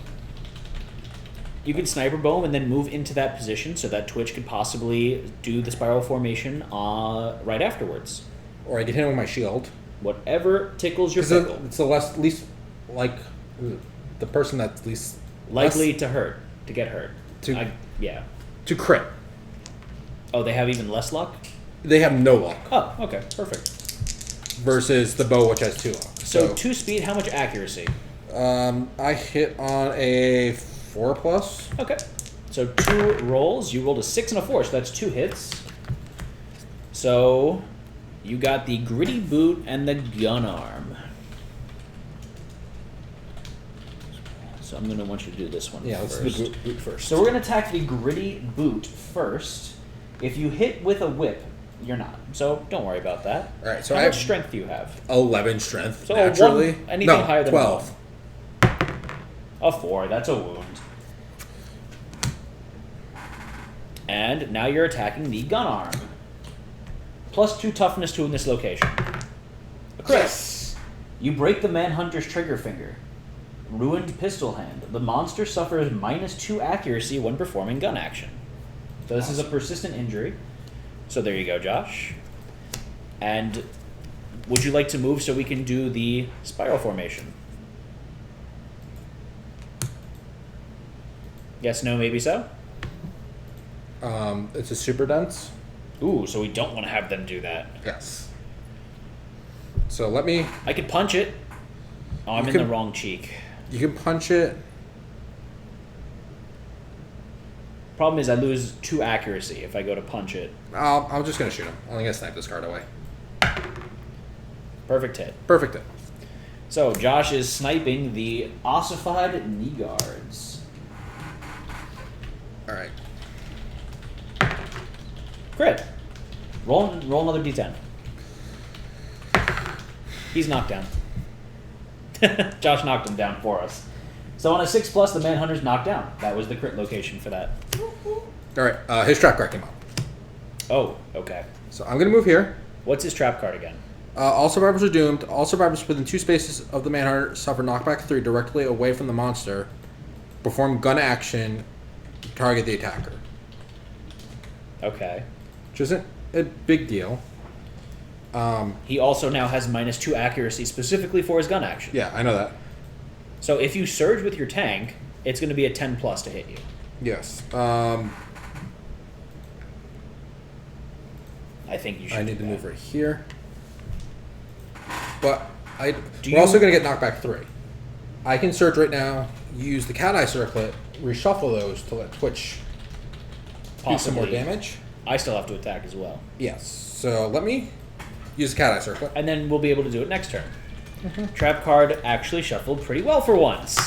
You could sniper bow him and then move into that position so that Twitch could possibly do the spiral formation right afterwards. Or I could hit him with my shield. Whatever tickles your 'Cause pickle. it's the least like the person that's least Likely to get hurt. To- yeah. to crit. Oh, they have even less luck? They have no luck Oh, okay, perfect. versus the bow, which has 2 luck. So 2 speed, how much accuracy? I hit on a 4+. Okay. So 2 rolls. You rolled a 6 and a 4, so that's 2 hits. So you got the gritty boot and the gun arm. So I'm going to want you to do this one Yeah, let's first. do the boot first. So we're going to attack the gritty boot first. If you hit with a whip, you're not. So don't worry about that. All right, so how I much have strength do you have? 11 strength, So naturally. anything no, higher than 12. A 4, that's a wound. And now you're attacking the gun arm. +2 toughness to in this location. A crit. Yes. You break the Manhunter's trigger finger. Ruined pistol hand. The monster suffers -2 accuracy when performing gun action. So this is a persistent injury. So there you go, Josh. And would you like to move so we can do the spiral formation? Yes, no, maybe so? It's a super dense. Ooh, so we don't want to have them do that. Yes. So let me. I could punch it. Oh, I'm You in the can- wrong cheek. You can punch it. Problem is I lose 2 accuracy if I go to punch it. I'm just gonna shoot him. I'm gonna snipe this card away. Perfect hit. Perfect hit. So Josh is sniping the ossified knee guards. All right. Crit. Roll another d10. He's knocked down. Josh knocked him down for us. So on a 6+, the Manhunter's knocked down. That was the crit location for that. All right. His trap card came up. Oh, okay. So I'm gonna move here. What's his trap card again? All survivors are doomed. All survivors within 2 spaces of the Manhunter suffer knockback 3 directly away from the monster. Perform gun action. Target the attacker. Okay. Which isn't a big deal. He also now has -2 accuracy specifically for his gun action. Yeah, I know that. So if you surge with your tank, it's going to be a 10+ to hit you. Yes. I think you should. I need do to that. move right here. But we're you- also going to get knockback 3. I can search right now, use the cat eye circlet, reshuffle those to let Twitch do some more Possibly. damage. I still have to attack as well. Yes. So let me use the cat eye circlet. And then we'll be able to do it next turn. Trap card actually shuffled pretty well for once.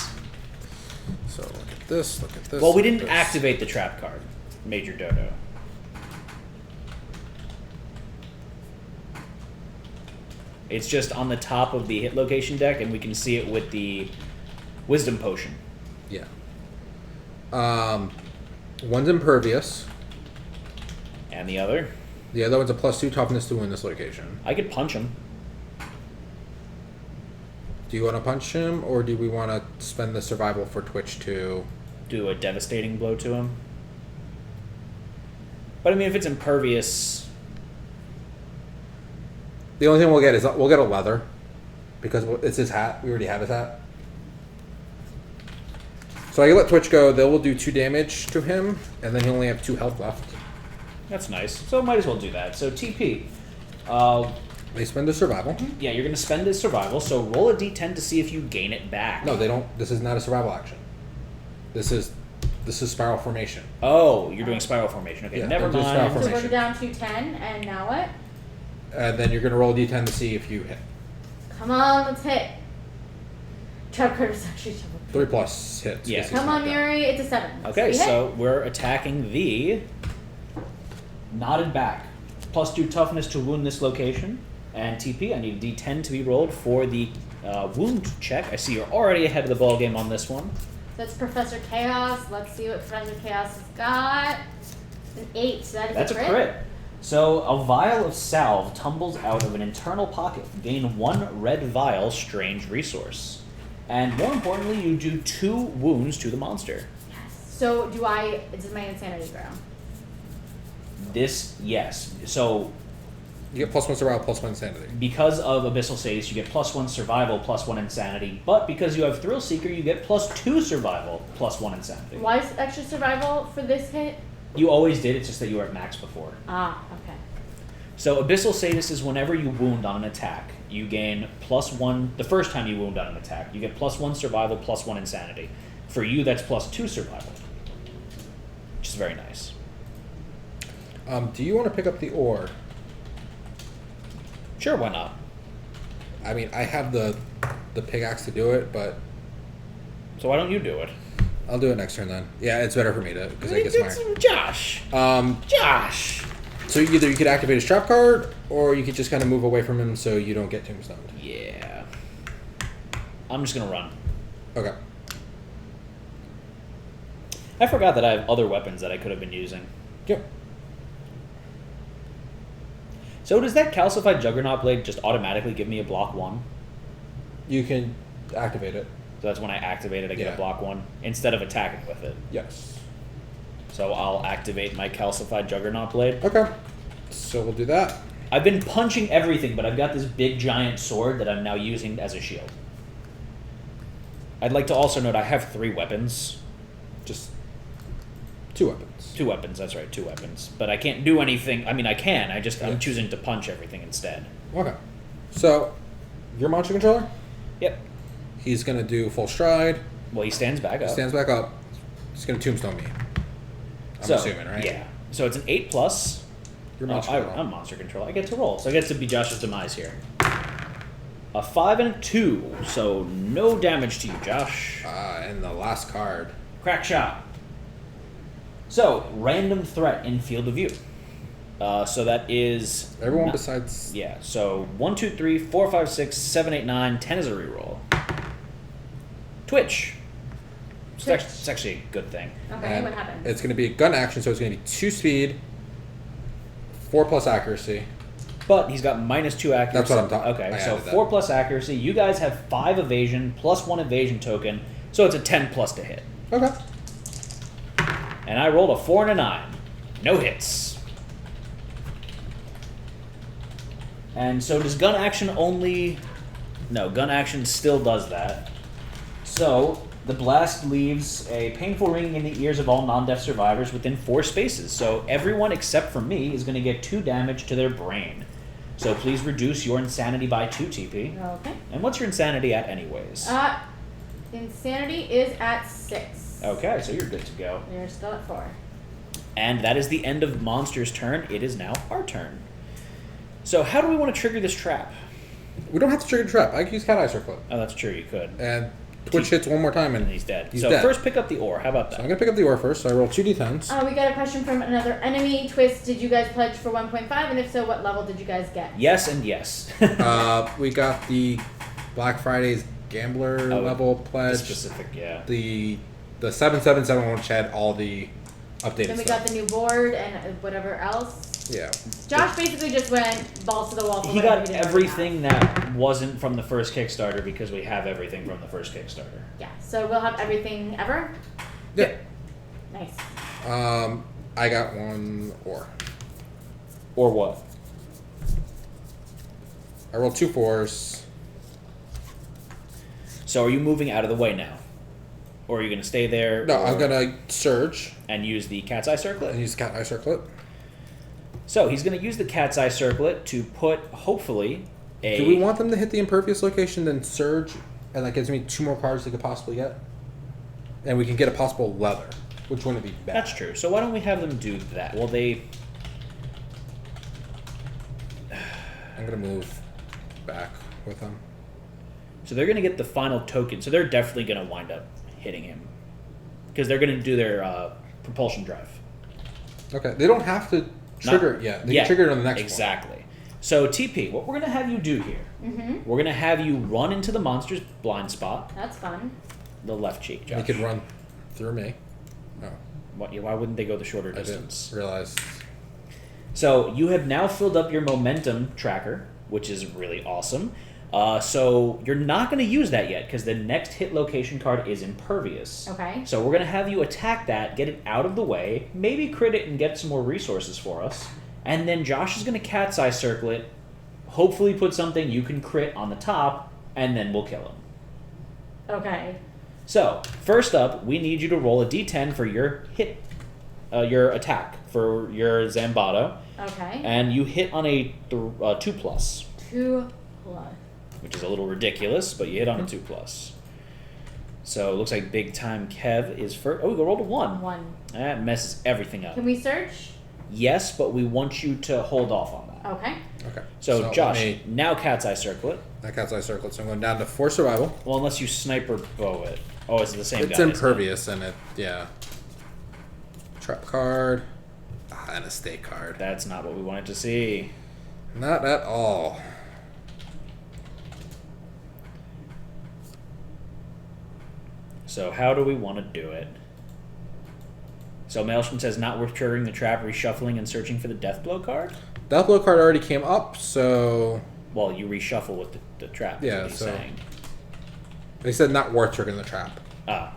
So look at this, look at this. Well, we look at didn't this. activate the trap card, Major Dodo. It's just on the top of the hit location deck, and we can see it with the Wisdom Potion. Yeah. One's impervious. And the other, The other one's a +2 toughness to win this location. I could punch him. Do you want to punch him, or do we want to spend the survival for Twitch to... Do a devastating blow to him. But I mean, if it's impervious, The only thing we'll get is we'll get a leather, because it's his hat. We already have his hat. So I can let Twitch go. They will do 2 damage to him, and then he only have 2 health left. that's nice. So might as well do that. So TP. They spend their survival. Yeah, you're going to spend his survival, so roll a d10 to see if you gain it back. No, they don't. This is not a survival action. This is spiral formation. Oh, you're doing spiral formation. Okay, Yeah, never don't do spiral mind. So formation. we're down to 10, and now what? And then you're going to roll a d10 to see if you hit. Come on, let's hit. Trap card is actually shuffled. 3+ hits. Yeah. because he's Come on, knocked out. Mary, it's a 7. Okay, we hit. so we're attacking the knotted back. +2 toughness to wound this location. And TP, I need a d10 to be rolled for the wound check. I see you're already ahead of the ball game on this one. That's Professor Chaos. Let's see what Professor Chaos has got. An 8, so that is That's a a crit. crit. So a vial of salve tumbles out of an internal pocket. Gain 1 red vial strange resource. And more importantly, you do 2 wounds to the monster. Yes. So does my insanity grow? Yes. So You get +1 survival, +1 insanity. because of Abyssal Sadist, you get +1 survival, +1 insanity. But because you have Thrill Seeker, you get +2 survival, +1 insanity. Why is extra survival for this hit? You always did, it's just that you were at max before. Ah, okay. So Abyssal Sadist is whenever you wound on an attack, you gain +1. The first time you wound on an attack, you get +1 survival, +1 insanity. For you, that's +2 survival, which is very nice. Do you want to pick up the ore? Sure, why not? I mean, I have the pickaxe to do it, but So why don't you do it? I'll do it next turn then. Yeah, it's better for me to because I get smart. Josh. Josh. So either you could activate his trap card, or you could just kind of move away from him so you don't get tombstoned. Yeah. I'm just gonna run. Okay. I forgot that I have other weapons that I could have been using. Yep. So does that calcified Juggernaut Blade just automatically give me a block 1? You can activate it. So that's when I activate it, I get Yeah. a block 1 instead of attacking with it. Yes. So I'll activate my calcified Juggernaut Blade. Okay. So we'll do that. I've been punching everything, but I've got this big giant sword that I'm now using as a shield. I'd like to also note I have 3 weapons. Just 2 weapons. 2 weapons, that's right, 2 weapons. But I can't do anything. I mean, I can. I'm Yeah. choosing to punch everything instead. Okay. So, your monster controller, Yep. he's going to do full stride. Well, he stands back up. Stands back up. He's going to tombstone me. I'm So, assuming, right? Yeah. So it's an 8+. Your monster controller. I'm monster control. I get to roll. So I get to be Josh's demise here. A 5 and a 2. So no damage to you, Josh. And the last card. Crack shot. So, random threat in field of view. So that is... Everyone besides... Yeah, so 1, 2, 3, 4, 5, 6, 7, 8, 9, 10 is a reroll. Twitch. It's actually a good thing. Okay, And what happens? it's going to be a gun action, so it's going to be 2 speed, 4+ accuracy. But he's got -2 accuracy. That's what I'm talking. Okay, I so added that. 4+ accuracy. You guys have 5 evasion, +1 evasion token, so it's a 10+ to hit. Okay. And I rolled a 4 and a 9. No hits. And so does gun action only... No, gun action still does that. So the blast leaves a painful ringing in the ears of all non-deaf survivors within 4 spaces. So everyone except for me is going to get 2 damage to their brain. So please reduce your insanity by 2 TP. Okay. And what's your insanity at anyways? Insanity is at 6. Okay, so you're good to go. You're still at 4. And that is the end of Monster's turn. It is now our turn. So how do we want to trigger this trap? We don't have to trigger the trap. I can use Cat Eye Circlet. Oh, that's true, you could. And Twitch hits one more time and And he's dead. He's so dead. first pick up the ore. How about So that? I'm going to pick up the ore first. So I roll 2d10s. We got a question from another enemy. Twist, did you guys pledge for 1.5? And if so, what level did you guys get? Yes and yes. We got the Black Friday's Gambler level pledge. Specific, yeah. The 777 which had all the updated Then we stuff. got the new board and whatever else. Yeah. Josh basically just went balls to the wall. For He whatever got didn't already everything that wasn't from the first Kickstarter because we have everything from the first Kickstarter. have. Yeah, so we'll have everything ever. Yeah. Nice. I got 1 ore. Or what? I rolled 2 4s. So are you moving out of the way now? Or are you going to stay there? No, or- I'm gonna surge And use the Cat's Eye Circlet? and use Cat Eye Circlet. So he's going to use the Cat's Eye Circlet to put, hopefully, a... Do we want them to hit the impervious location, then surge, and that gives me 2 more cards they could possibly get? And we can get a possible leather, which wouldn't be bad. That's true. So why don't we have them do that? Well, they... I'm gonna move back with them. So they're going to get the final token. So they're definitely going to wind up hitting him. Because they're going to do their propulsion drive. Okay, they don't have to trigger it yet. They can trigger it on the next one. Exactly. So, TP, what we're going to have you do here, we're going to have you run into the monster's blind spot, That's fun. the left cheek, Josh. They could run through me. No, Why wouldn't they go the shorter I distance? didn't realize. So, you have now filled up your momentum tracker, which is really awesome. So you're not going to use that yet because the next hit location card is impervious. Okay. So we're going to have you attack that, get it out of the way, maybe crit it and get some more resources for us. And then Josh is going to cat's eye circle it, hopefully put something you can crit on the top, and then we'll kill him. Okay. So, first up, we need you to roll a d10 for your hit, your attack, for your Zambato. Okay. And you hit on a 2+. 2+. Which is a little ridiculous, but you hit on a 2+. So it looks like big time Kev is first. Oh, we rolled a 1. 1. That messes everything up. Can we search? Yes, but we want you to hold off on that. Okay. Okay. So Josh, now cat's eye circle it. That cat's eye circle it, so I'm going down to 4 survival. Well, unless you sniper bow it. Oh, it's the same guy. It's impervious, and it, yeah. Trap card. And a stake card. That's not what we wanted to see. Not at all. So how do we want to do it? So Maelstrom says not worth triggering the trap, reshuffling, and searching for the death blow card? Death blow card already came up, so... Well, you reshuffle with the trap, is Yeah, what he's so- saying. They said not worth triggering the trap. Ah.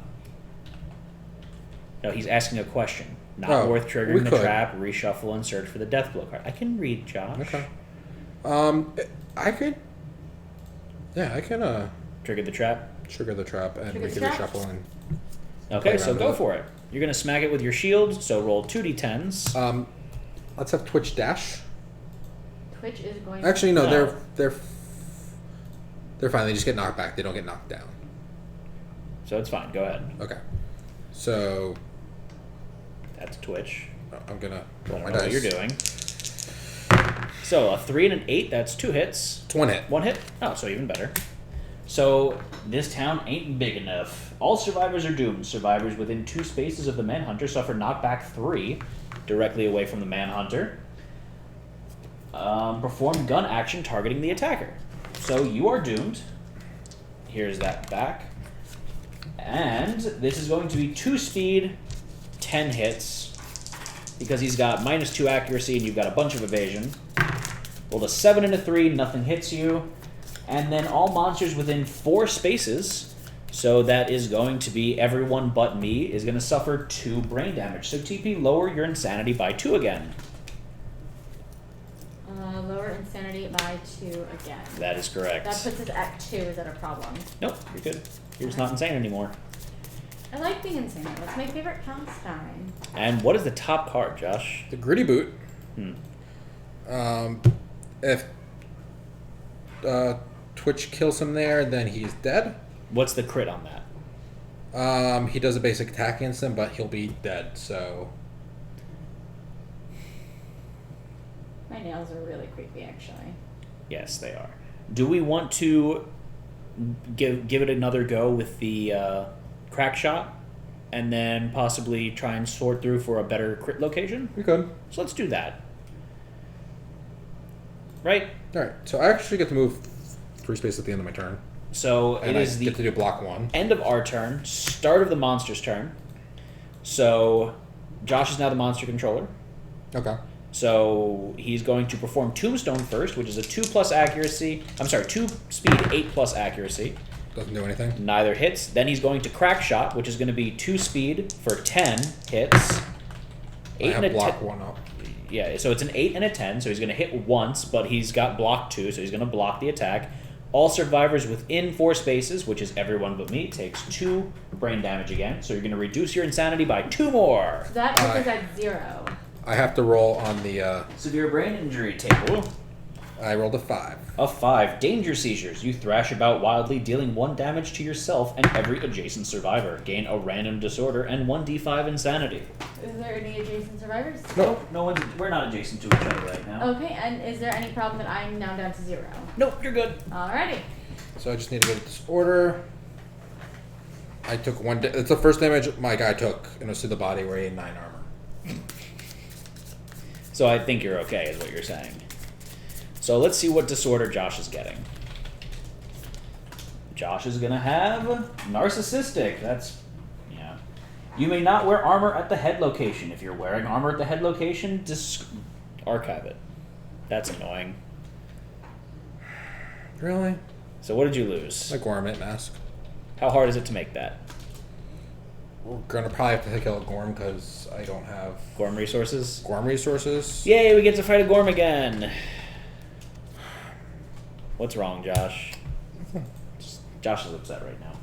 No, he's asking a question. Not Oh, worth we triggering the could. trap, reshuffle, and search for the death blow card. I can read, Josh. Okay. I could... Yeah, I can, Trigger the trap. trigger the trap, and Trigger we the can trap? reshuffle and... Okay, Play so around go with it. for it. You're going to smack it with your shield, so roll 2d10s. Let's have Twitch dash. Twitch is going Actually, no, No. they're fine. They just get knocked back. They don't get knocked down. So it's fine. Go ahead. Okay. So That's Twitch. I'm gonna I roll don't my know dice. what you're doing. So a 3 and an 8, that's 2 hits. It's 1 hit. 1 hit? Oh, so even better. So this town ain't big enough. All survivors are doomed. Survivors within 2 spaces of the Manhunter suffer knockback 3 directly away from the Manhunter. Perform gun action targeting the attacker. So you are doomed. Here's that back. And this is going to be 2 speed, 10 hits. Because he's got -2 accuracy and you've got a bunch of evasion. Rolled a 7 and a 3, nothing hits you. And then all monsters within 4 spaces, so that is going to be everyone but me, is going to suffer 2 brain damage. So TP, lower your insanity by 2 again. lower insanity by 2 again. That is correct. That puts us at 2. Is that a problem? Nope, you're good. You're just not insane anymore. I like being insane. That's my favorite pastime. And what is the top card, Josh? The gritty boot. Hmm. If Twitch kills him there, then he's dead. What's the crit on that? He does a basic attack against him, but he'll be dead. So My nails are really creepy, actually. Yes, they are. Do we want to give it another go with the crack shot, and then possibly try and sort through for a better crit location? we could. So let's do that. Right? All right. So I actually get to move 3 spaces at the end of my turn, So and it I is the get to do block 1. end of our turn, start of the monster's turn. So Josh is now the monster controller. Okay. So he's going to perform Tombstone first, which is a 2+ accuracy. I'm sorry, 2 speed, 8+ accuracy. Doesn't do anything. Neither hits. Then he's going to Crack Shot, which is going to be 2 speed for 10 hits. I 8 and a have block 10. 1 up. Yeah, so it's an 8 and a 10, so he's going to hit once, but he's got block 2, so he's going to block the attack. All survivors within 4 spaces, which is everyone but me, takes 2 brain damage again. So you're going to reduce your insanity by 2 more. So that puts us at 0. I have to roll on the. Severe brain injury table. I rolled a 5. A 5. Danger seizures. You thrash about wildly, dealing 1 damage to yourself and every adjacent survivor. Gain a random disorder and 1d5 insanity. Is there any adjacent survivors? No. No one's. We're not adjacent to each other right now. Okay, and is there any problem that I'm now down to 0? Nope, you're good. Alrighty. So I just need to get this order. I took 1. It's the first damage my guy took, and it was to the body where he had 9 armor. So I think you're okay, is what you're saying. So let's see what disorder Josh is getting. Josh is gonna have narcissistic. That's, yeah. You may not wear armor at the head location. If you're wearing armor at the head location, archive it. That's annoying. Really? So what did you lose? A Gormit mask. How hard is it to make that? We're gonna probably have to kill a Gorm because I don't have Gorm resources? Gorm resources. Yay, we get to fight a Gorm again. What's wrong, Josh? Josh is upset right now.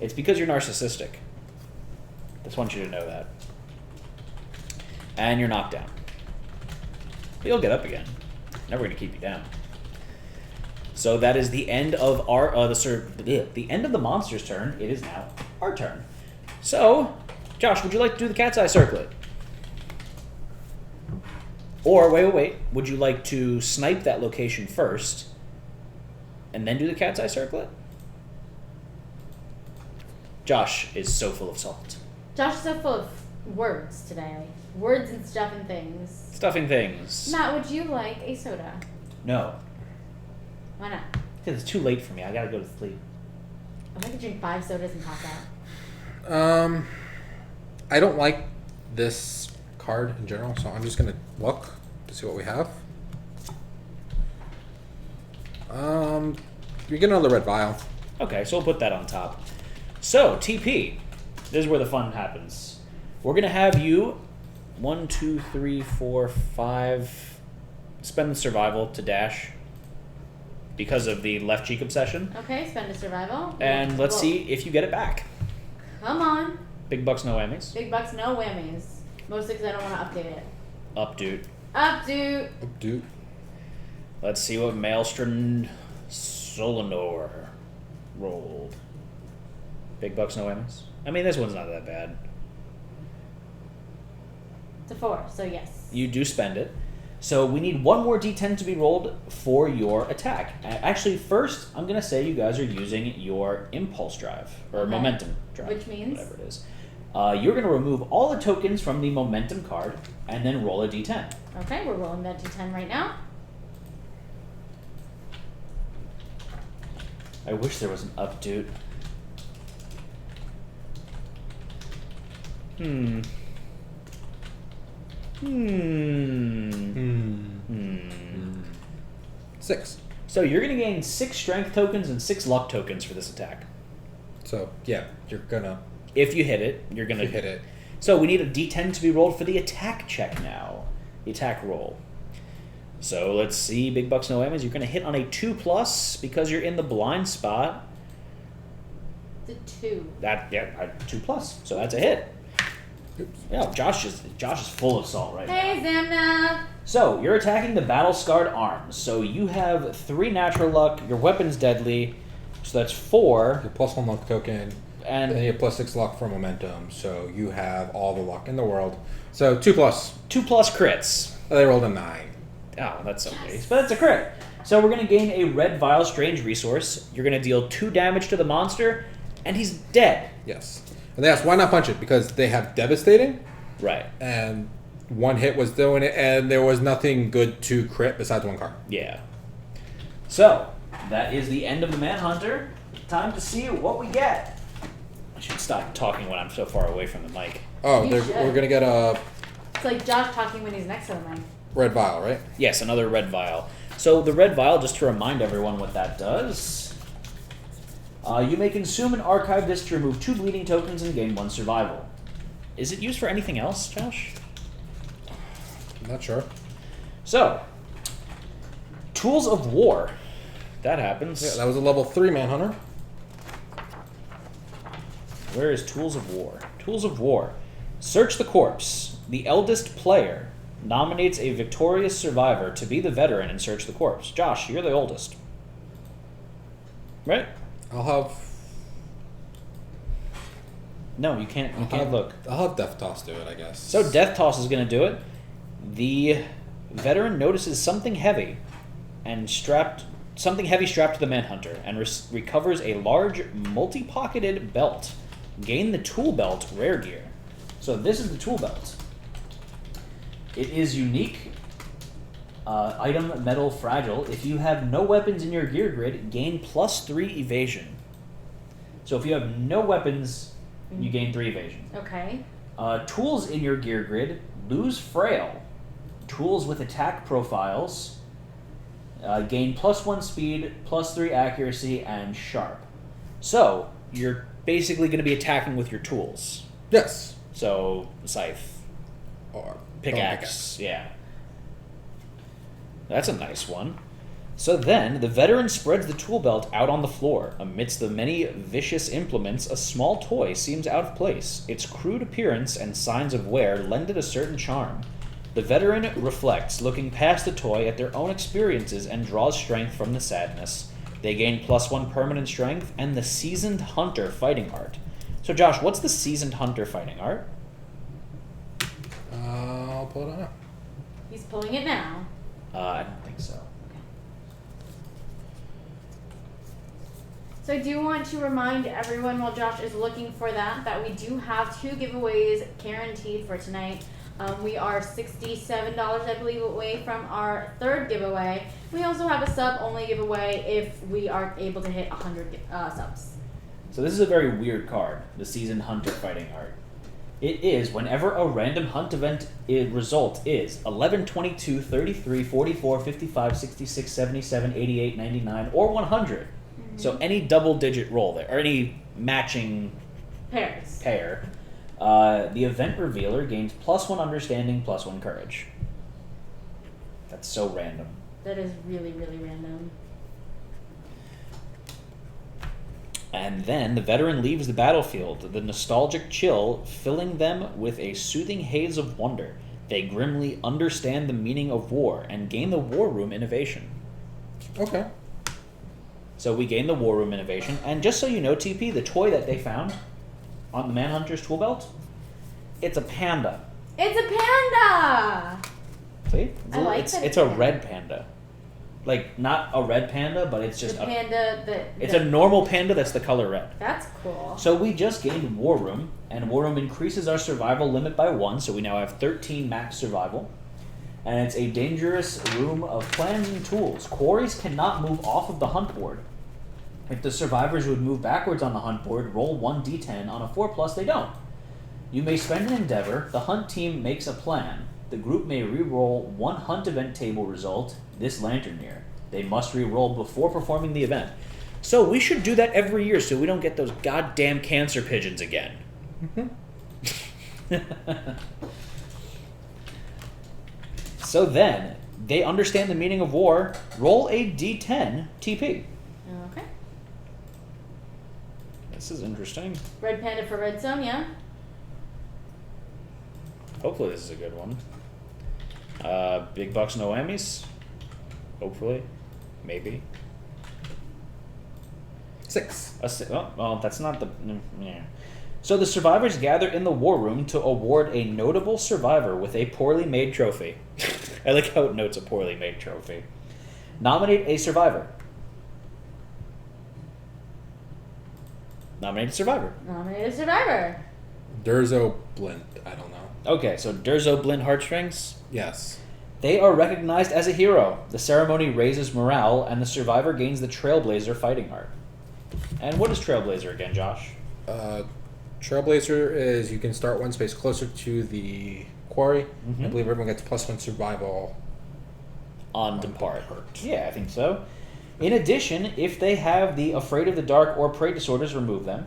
It's because you're narcissistic. Just want you to know that. And you're knocked down. But you'll get up again. Never going to keep you down. So that is the end of our the end of the monster's turn. It is now our turn. So, Josh, would you like to do the cat's eye circlet? Or wait. Would you like to snipe that location first and then do the cat's eye circlet? Josh is so full of salt. Josh is so full of words today. Words and stuff and things. Stuffing things. Matt, would you like a soda? No. Why not? Because it's too late for me. I gotta go to sleep. I could drink 5 sodas and pass out. I don't like this card in general, so I'm just gonna look to see what we have. You get another red vial. Okay, so we'll put that on top. So, TP. This is where the fun happens. We're going to have you 1, 2, 3, 4, 5 spend the survival to dash because of the left cheek obsession. Okay, spend a survival. And let's Whoa. see if you get it back. Come on. Big bucks, no whammies. Big bucks, no whammies. Mostly because I don't want to update it. Updoot. Updo. Dude. Let's see what Maelstrom Solanor rolled. Big bucks, no whammies. I mean, this one's not that bad. It's a 4, so yes. You do spend it. So we need one more d10 to be rolled for your attack. Actually, first, I'm going to say you guys are using your impulse drive, or Okay. momentum drive. Which means? Whatever it is. You're going to remove all the tokens from the momentum card, and then roll a d10. Okay, we're rolling that d10 right now. I wish there was an updoot. Hmm. 6. So you're going to gain 6 strength tokens and 6 luck tokens for this attack. So yeah, you're gonna If you hit it, you're going to hit it. So we need a d10 to be rolled for the attack check now. The attack roll. So let's see, big bucks, no whammies. You're going to hit on a 2+ because you're in the blind spot. It's a 2. 2+. So that's a hit. Oops. Yeah, Josh is full of salt right now. Hey, Zamna! So you're attacking the battle-scarred arms. So you have 3 natural luck. Your weapon's deadly. So that's 4. Your +1 luck token, and then you have +6 luck for momentum. So you have all the luck in the world. So 2+. 2+ crits. They rolled a 9. Oh, that's okay. But that's a crit. So we're going to gain a red vial strange resource. You're going to deal 2 damage to the monster, and he's dead. Yes. And they asked, why not punch it? Because they have devastating, Right. and 1 hit was doing it, and there was nothing good to crit besides 1 card. Yeah. So, that is the end of the Manhunter. Time to see what we get. I should stop talking when I'm so far away from the mic. Oh, You we're should. gonna get a It's like Josh talking when he's next to the mic. red vial, right? Yes, another red vial. So the red vial, just to remind everyone what that does, you may consume and archive this to remove 2 bleeding tokens and gain 1 survival. Is it used for anything else, Josh? I'm not sure. So, Tools of War. That happens. Yeah, that was a level 3 Manhunter. Where is Tools of War? Tools of War. Search the corpse. The eldest player nominates a victorious survivor to be the veteran and search the corpse. Josh, you're the oldest. Right? I'll have No, you can't. You can't look. I'll have Death Toss do it, I guess. So Death Toss is going to do it. The veteran notices something heavy strapped to the Manhunter and recovers a large multi-pocketed belt. Gain the tool belt rare gear. So this is the tool belt. It is unique. Item metal fragile. If you have no weapons in your gear grid, gain +3 evasion. So if you have no weapons, you gain 3 evasion. Okay. Tools in your gear grid lose frail. Tools with attack profiles Gain +1 speed, +3 accuracy, and sharp. So, you're basically going to be attacking with your tools. Yes. So, scythe, Or pickaxe, yeah. That's a nice one. So then, the veteran spreads the tool belt out on the floor. Amidst the many vicious implements, a small toy seems out of place. Its crude appearance and signs of wear lend it a certain charm. The veteran reflects, looking past the toy at their own experiences, and draws strength from the sadness. They gain +1 permanent strength and the Seasoned Hunter fighting art. So Josh, what's the Seasoned Hunter fighting art? I'll pull it up. He's pulling it now. I don't think so. So I do want to remind everyone while Josh is looking for that we do have 2 giveaways guaranteed for tonight. We are $67, I believe, away from our 3rd giveaway. We also have a sub-only giveaway if we are able to hit 100 subs. So this is a very weird card, the Seasoned Hunter fighting art. It is whenever a random hunt event result is 11, 22, 33, 44, 55, 66, 77, 88, 99, or 100. So any double-digit roll there, or any matching pair, the event revealer gains +1 understanding, +1 courage. That's so random. That is really, really random. And then the veteran leaves the battlefield, the nostalgic chill filling them with a soothing haze of wonder. They grimly understand the meaning of war and gain the War Room innovation. Okay. So we gain the War Room innovation, and just so you know, TP, the toy that they found on the Manhunter's tool belt, it's a panda. It's a panda! See? I like it's, that it's it's a panda. red panda. Like, not a red panda, but it's just The panda that... It's a normal panda that's the color red. That's cool. So we just gained War Room, and War Room increases our survival limit by 1, so we now have 13 max survival. And it's a dangerous room of plans and tools. Quarries cannot move off of the hunt board. If the survivors would move backwards on the hunt board, roll 1d10. On a 4+, they don't. You may spend an endeavor. The hunt team makes a plan. The group may re-roll 1 hunt event table result, this lantern here. They must re-roll before performing the event. So we should do that every year so we don't get those goddamn cancer pigeons again. So then, they understand the meaning of war. Roll a d10 TP. Okay. This is interesting. Red panda for red some, yeah? Hopefully this is a good one. Big bucks, no whammies. Hopefully. Maybe. 6. Well, that's not the... Yeah. So the survivors gather in the war room to award a notable survivor with a poorly made trophy. I like how it notes a poorly made trophy. Nominate a survivor. Nominate a survivor. Nominate a survivor. Durzo Blint. I don't know. Okay, so Durzo Blint Heartstrings. Yes. They are recognized as a hero. The ceremony raises morale, and the survivor gains the Trailblazer fighting art. And what is Trailblazer again, Josh? Trailblazer is you can start 1 space closer to the quarry. I believe everyone gets +1 survival On depart. Yeah, I think so. In addition, if they have the Afraid of the Dark or Prey disorders, remove them.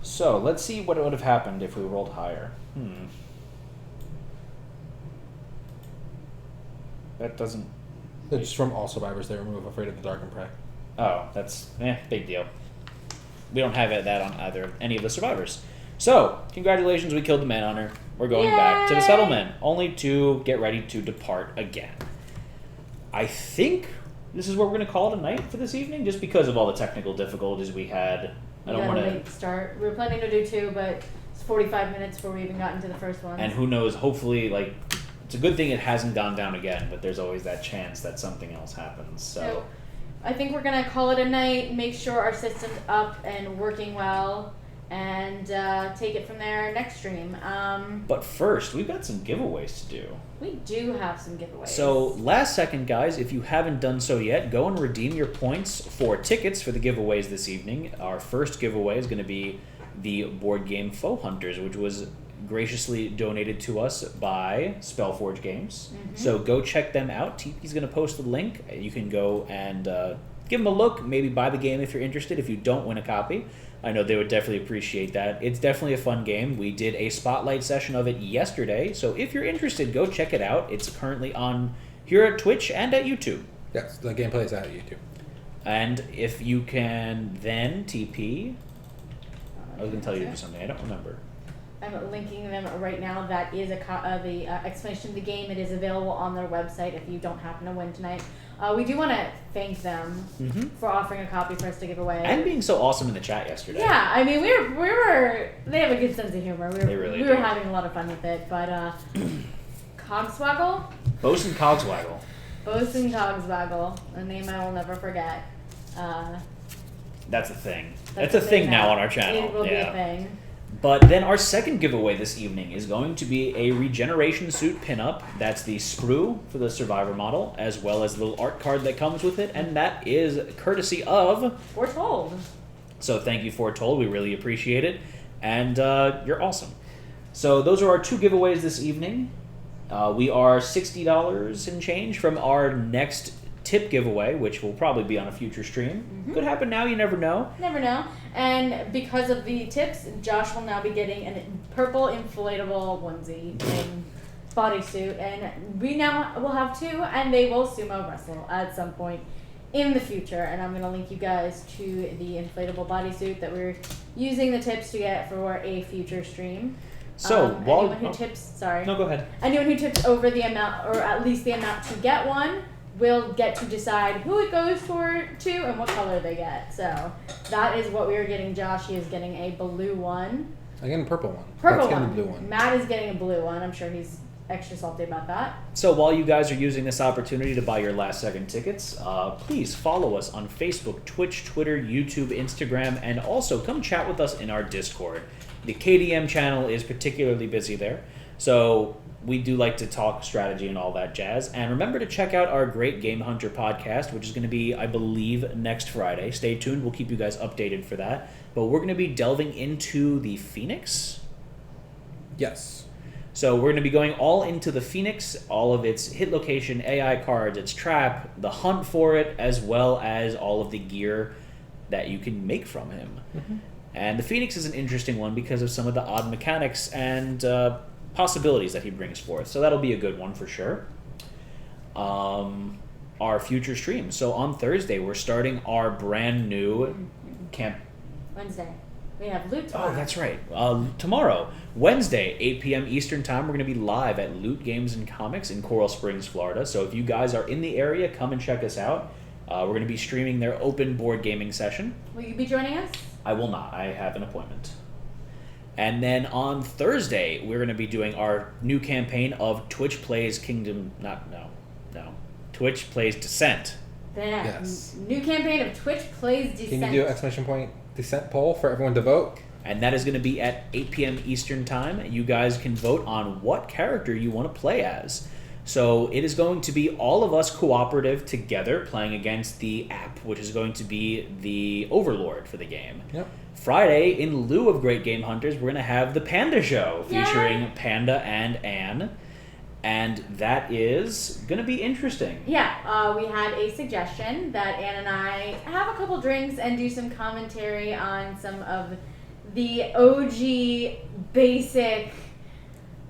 So, let's see what would have happened if we rolled higher. That doesn't... It's from all survivors. They remove Afraid of the Dark and Prey. Oh, that's... big deal. We don't have that on any of the survivors. So, congratulations, we killed the Manhunter. We're going back to the settlement, only to get ready to depart again. I think this is what we're going to call it a night for this evening, just because of all the technical difficulties we had. I don't want to... late start. We were planning to do 2, but it's 45 minutes before we even got into the first one. And who knows, hopefully, like, it's a good thing it hasn't gone down again, but there's always that chance that something else happens, so... I think we're going to call it a night, make sure our system's up and working well, and take it from there next stream. But first, we've got some giveaways to do. We do have some giveaways. So, last second, guys, if you haven't done so yet, go and redeem your points for tickets for the giveaways this evening. Our first giveaway is going to be the board game Foe Hunters, which was graciously donated to us by Spellforge Games. Mm-hmm. So go check them out. TP's going to post the link. You can go and give them a look. Maybe buy the game if you're interested. If you don't win a copy, I know they would definitely appreciate that. It's definitely a fun game. We did a spotlight session of it yesterday. So if you're interested, go check it out. It's currently on here at Twitch and at YouTube. Yes, the gameplay is at YouTube. And if you can then TP, I was going to tell you to do something. I don't remember. I'm linking them right now. That is the explanation of the game. It is available on their website if you don't happen to win tonight. We do want to thank them for offering a copy for us to give away. And being so awesome in the chat yesterday. Yeah, I mean, we were they have a good sense of humor. They really we were do. having a lot of fun with it. But Cogswaggle? Bosun Cogswaggle. Bosun Cogswaggle, a name I will never forget. That's a thing. That's a thing now on our channel. It will be a thing. But then our second giveaway this evening is going to be a regeneration suit pinup. That's the sprue for the Survivor model, as well as the little art card that comes with it, and that is courtesy of Foretold. So thank you, Foretold. We really appreciate it, and you're awesome. So those are our two giveaways this evening. We are $60 and change from our next tip giveaway, which will probably be on a future stream. Could happen now, you never know. Never know. And because of the tips, Josh will now be getting a purple inflatable onesie and bodysuit, and we now will have two, and they will sumo wrestle at some point in the future. And I'm going to link you guys to the inflatable bodysuit that we're using the tips to get for a future stream. So while anyone who tips, sorry. No, go ahead. Anyone who tips over the amount, or at least the amount to get one, will get to decide who it goes to and what color they get. So that is what we are getting. Josh, he is getting a blue one. I'm getting a purple one. Purple That's one. getting a blue one. Matt is getting a blue one. I'm sure he's extra salty about that. So while you guys are using this opportunity to buy your last second tickets, please follow us on Facebook, Twitch, Twitter, YouTube, Instagram, and also come chat with us in our Discord. The KDM channel is particularly busy there, so we do like to talk strategy and all that jazz. And remember to check out our great Game Hunter podcast, which is going to be, I believe, next Friday. Stay tuned. We'll keep you guys updated for that. But we're going to be delving into the Phoenix. Yes. So we're going to be going all into the Phoenix, all of its hit location, AI cards, its trap, the hunt for it, as well as all of the gear that you can make from him. And the Phoenix is an interesting one because of some of the odd mechanics and possibilities that he brings forth. So that'll be a good one for sure. Our future stream. So on Thursday, we're starting our brand new camp. Wednesday. We have Loot tomorrow. Oh, that's right. Tomorrow, Wednesday, 8 p.m. Eastern Time, we're going to be live at Loot Games and Comics in Coral Springs, Florida. So if you guys are in the area, come and check us out. We're going to be streaming their open board gaming session. Will you be joining us? I will not. I have an appointment. And then on Thursday, we're going to be doing our new campaign of Twitch Plays Kingdom... Twitch Plays Descent. The Yes. new campaign of Twitch Plays Descent. Can you do exclamation point descent poll for everyone to vote? And that is going to be at 8 p.m. Eastern Time. You guys can vote on what character you want to play as. So it is going to be all of us cooperative together playing against the app, which is going to be the Overlord for the game. Yep. Friday, in lieu of Great Game Hunters, we're going to have the Panda Show featuring Yay! Panda and Anne. And that is going to be interesting. Yeah, we had a suggestion that Ann and I have a couple drinks and do some commentary on some of the OG basic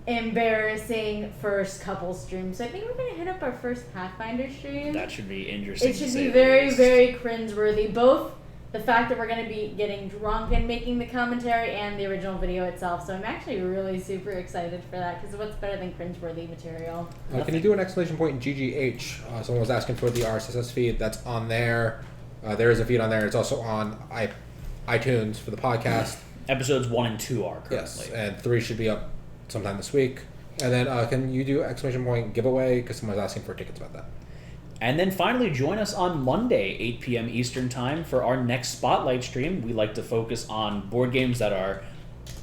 embarrassing first couple streams. So I think we're going to hit up our first Pathfinder stream. That should be interesting. It should be very, very cringeworthy. Both the fact that we're going to be getting drunk and making the commentary and the original video itself. So I'm actually really super excited for that because what's better than cringeworthy material? Can you do an exclamation point GGH? Someone was asking for the RSS feed. That's on there. There is a feed on there. It's also on iTunes for the podcast. Episodes 1 and 2 are currently. Yes, and 3 should be up sometime this week. And then can you do exclamation point giveaway? Because someone's asking for tickets about that. And then finally, join us on Monday, 8 p.m. Eastern Time, for our next Spotlight stream. We like to focus on board games that are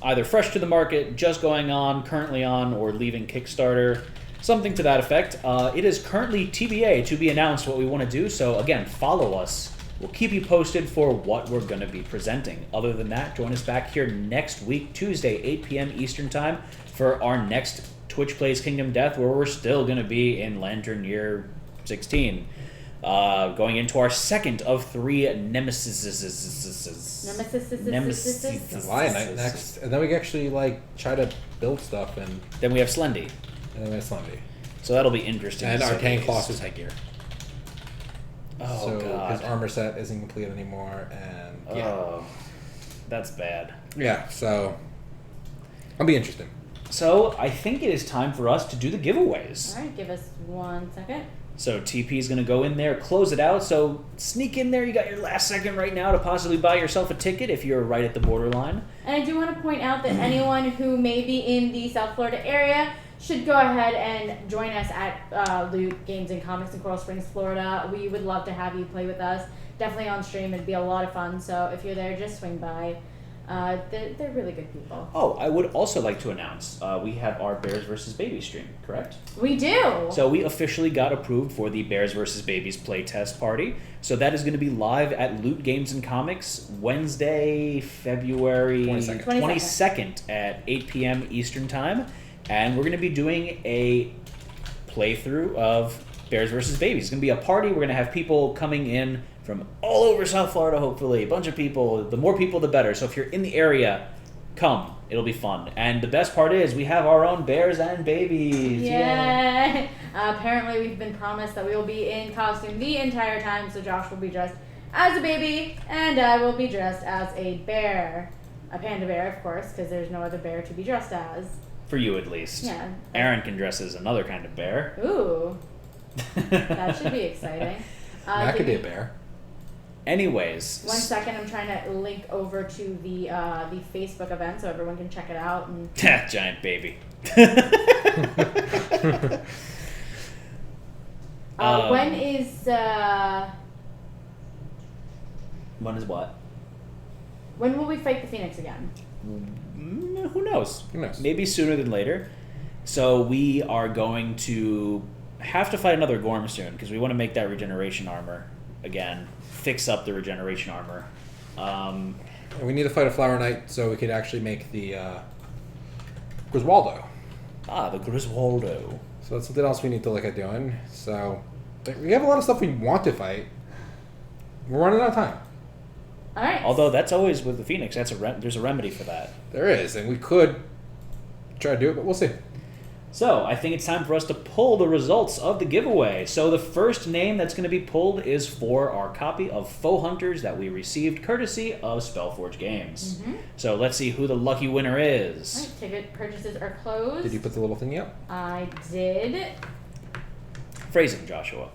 either fresh to the market, just going on, currently on, or leaving Kickstarter, something to that effect. It is currently TBA, to be announced, what we want to do. So again, follow us, We'll keep you posted for what we're going to be presenting. Other than that, join us back here next week, Tuesday, 8 p.m. Eastern Time, for our next Twitch Plays Kingdom Death, where we're still going to be in Lantern Year 16. Going into our second of 3 nemesis. Lion Knight next, and then we actually try to build stuff, and Then we have Slendy. then we have Slendy. So that'll be interesting. And to our say tank the lost least. his headgear. Oh, So God. his armor set isn't complete anymore, and yeah. Oh, that's bad. Yeah, so I'll be interested. So I think it is time for us to do the giveaways. All right, give us 1 second. So TP is going to go in there, close it out. So sneak in there. You got your last second right now to possibly buy yourself a ticket if you're right at the borderline. And I do want to point out that anyone who may be in the South Florida area should go ahead and join us at Loot Games and Comics in Coral Springs, Florida. We would love to have you play with us. Definitely on stream. It'd be a lot of fun. So if you're there, just swing by. They're really good people. Oh, I would also like to announce we have our Bears vs. Babies stream, correct? We do. So we officially got approved for the Bears vs. Babies playtest party. So that is going to be live at Loot Games and Comics Wednesday, February 22nd at 8 p.m. Eastern Time. And we're going to be doing a playthrough of Bears vs. Babies. It's going to be a party. We're going to have people coming in from all over South Florida, hopefully. A bunch of people. The more people, the better. So if you're in the area, come. It'll be fun. And the best part is we have our own bears and babies. Yeah. Apparently we've been promised that we will be in costume the entire time. So Josh will be dressed as a baby, and I will be dressed as a bear. A panda bear, of course, because there's no other bear to be dressed as. For you, at least. Yeah. Aaron can dress as another kind of bear. Ooh. That should be exciting. That could be a bear. Anyways. 1 second, I'm trying to link over to the Facebook event so everyone can check it out. And Giant baby. when is When is what? when will we fight the Phoenix again? Who knows? Who knows? Maybe sooner than later. So we are going to have to fight another Gorm soon because we want to make that regeneration armor again. Fix up the regeneration armor. And we need to fight a Flower Knight so we could actually make the Griswoldo. The Griswoldo. So that's something else we need to look at doing. So we have a lot of stuff we want to fight. We're running out of time. All right. Although that's always with the Phoenix. There's a remedy for that. There is, and we could try to do it, but we'll see. So I think it's time for us to pull the results of the giveaway. So the first name that's going to be pulled is for our copy of Foe Hunters that we received courtesy of Spellforge Games. Mm-hmm. So let's see who the lucky winner All is. right, ticket purchases are closed. Did you put the little thingy up? I did. Phrasing, Joshua.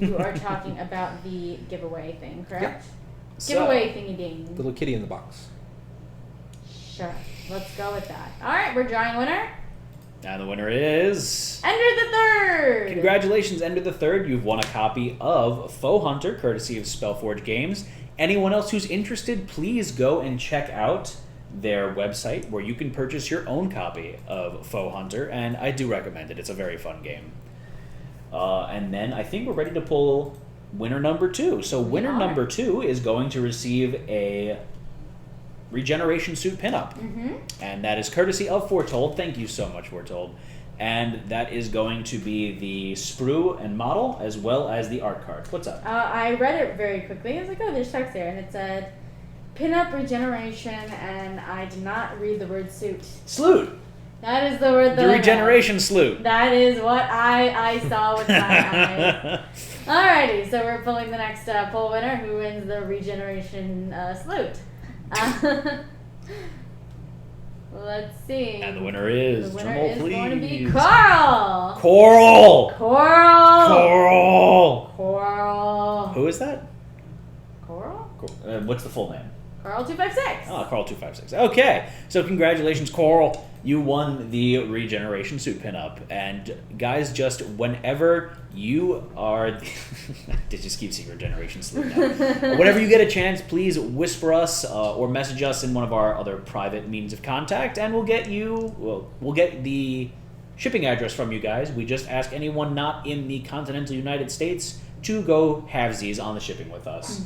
You are talking about the giveaway thing, correct? So- Giveaway thingy ding. Little kitty in the box. Sure. Let's go with that. All right, we're drawing a winner. And the winner is... Ender the Third. Congratulations, Ender the Third. You've won a copy of Foe Hunter, courtesy of Spellforge Games. Anyone else who's interested, please go and check out their website where you can purchase your own copy of Foe Hunter, and I do recommend it. It's a very fun game. And then I think we're ready to pull winner number 2. So winner number 2 is going to receive a regeneration suit pinup. Mm-hmm. And that is courtesy of Foretold. Thank you so much, Foretold. And that is going to be the sprue and model as well as the art card. What's up? I read it very quickly. I was like, oh, there's text there. And it said, pinup regeneration, and I did not read the word suit. Sloot! That is the word that The I read. regeneration sloot. That is what I saw with my eyes. Alrighty, so we're pulling the next poll winner who wins the regeneration salute. Let's see. And the winner is... The winner drumroll, is please. going to be Carl. Coral! Coral. Coral! Coral. Who is that? Coral? What's the full name? Carl 256. Oh, Carl 256. Okay, so congratulations, Coral. You won the regeneration suit pinup. And guys, just whenever you are... They just keep saying regeneration suit now. Whenever you get a chance, please whisper us or message us in one of our other private means of contact, and we'll get you... we'll get the shipping address from you guys. We just ask anyone not in the continental United States to go halvesies on the shipping with us.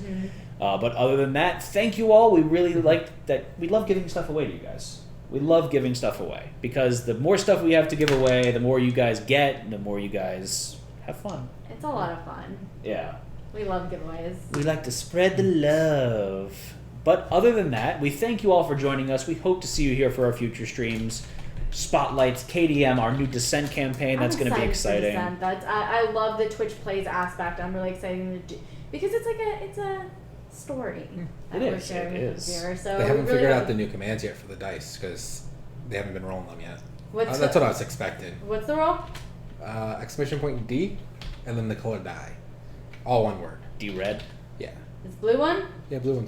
But other than that, thank you all. We really like that. We love giving stuff away to you guys. We love giving stuff away because the more stuff we have to give away, the more you guys get, the more you guys have fun. It's a lot of fun. Yeah. We love giveaways. We like to spread the love. But other than that, we thank you all for joining us. We hope to see you here for our future streams. Spotlights, KDM, our new Descent campaign. That's going to be exciting. I love the Twitch plays aspect. I'm really excited to do, because it's a story. It is. It is. Viewer, so They haven't really figured out the new commands yet for the dice because they haven't been rolling them yet. That's what I was expecting. What's the roll? Exclamation point D, and then the color die. All one word. D red. Yeah. This blue one? Yeah, blue one.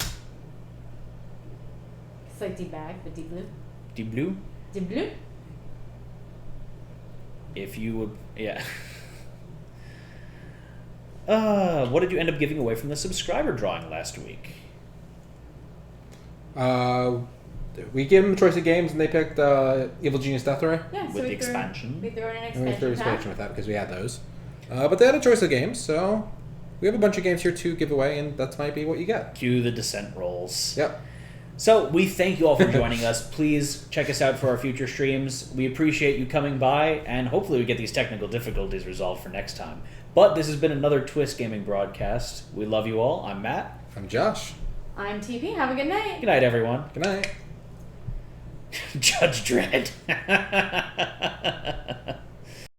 It's like D bag, but D blue. D blue. D blue. If you would, yeah. What did you end up giving away from the subscriber drawing last week? We gave them a choice of games, and they picked Evil Genius Death Ray. Yeah, so With the we expansion. We threw in an And we threw expansion expansion pack. with that because we had those. But they had a choice of games, so we have a bunch of games here to give away, and that might be what you get. Cue the Descent rolls. Yep. So we thank you all for joining us. Please check us out for our future streams. We appreciate you coming by, and hopefully we get these technical difficulties resolved for next time. But this has been another Twist Gaming broadcast. We love you all. I'm Matt. I'm Josh. I'm TP. Have a good night. Good night, everyone. Good night. Judge Dredd.